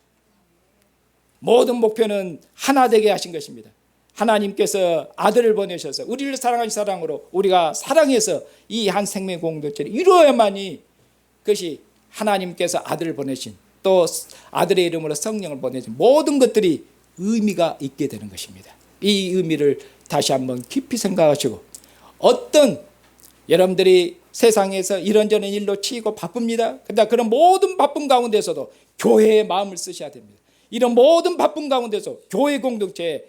모든 목표는 하나 되게 하신 것입니다. 하나님께서 아들을 보내셔서 우리를 사랑하신 사랑으로 우리가 사랑해서 이 한 생명 공동체를 이루어야만이, 그것이 하나님께서 아들을 보내신, 또 아들의 이름으로 성령을 보내신 모든 것들이 의미가 있게 되는 것입니다. 이 의미를 다시 한번 깊이 생각하시고, 어떤 여러분들이 세상에서 이런저런 일로 치이고 바쁩니다. 그러나 그런 모든 바쁨 가운데서도 교회의 마음을 쓰셔야 됩니다. 이런 모든 바쁨 가운데서 교회 공동체에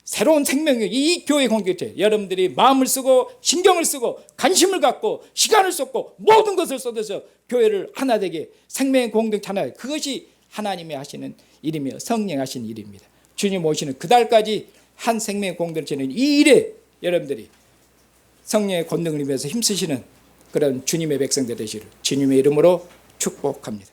새로운 생명력, 이 교회 공동체 여러분들이 마음을 쓰고 신경을 쓰고 관심을 갖고 시간을 쏟고 모든 것을 쏟아서 교회를 하나 되게, 생명의 공동체 하나, 그것이 하나님이 하시는 일이며 성령 하시는 일입니다. 주님 오시는 그날까지 한 생명의 공동체는 이 일에 여러분들이 성령의 권능을 입에서 힘쓰시는 그런 주님의 백성들 되시기를 주님의 이름으로 축복합니다.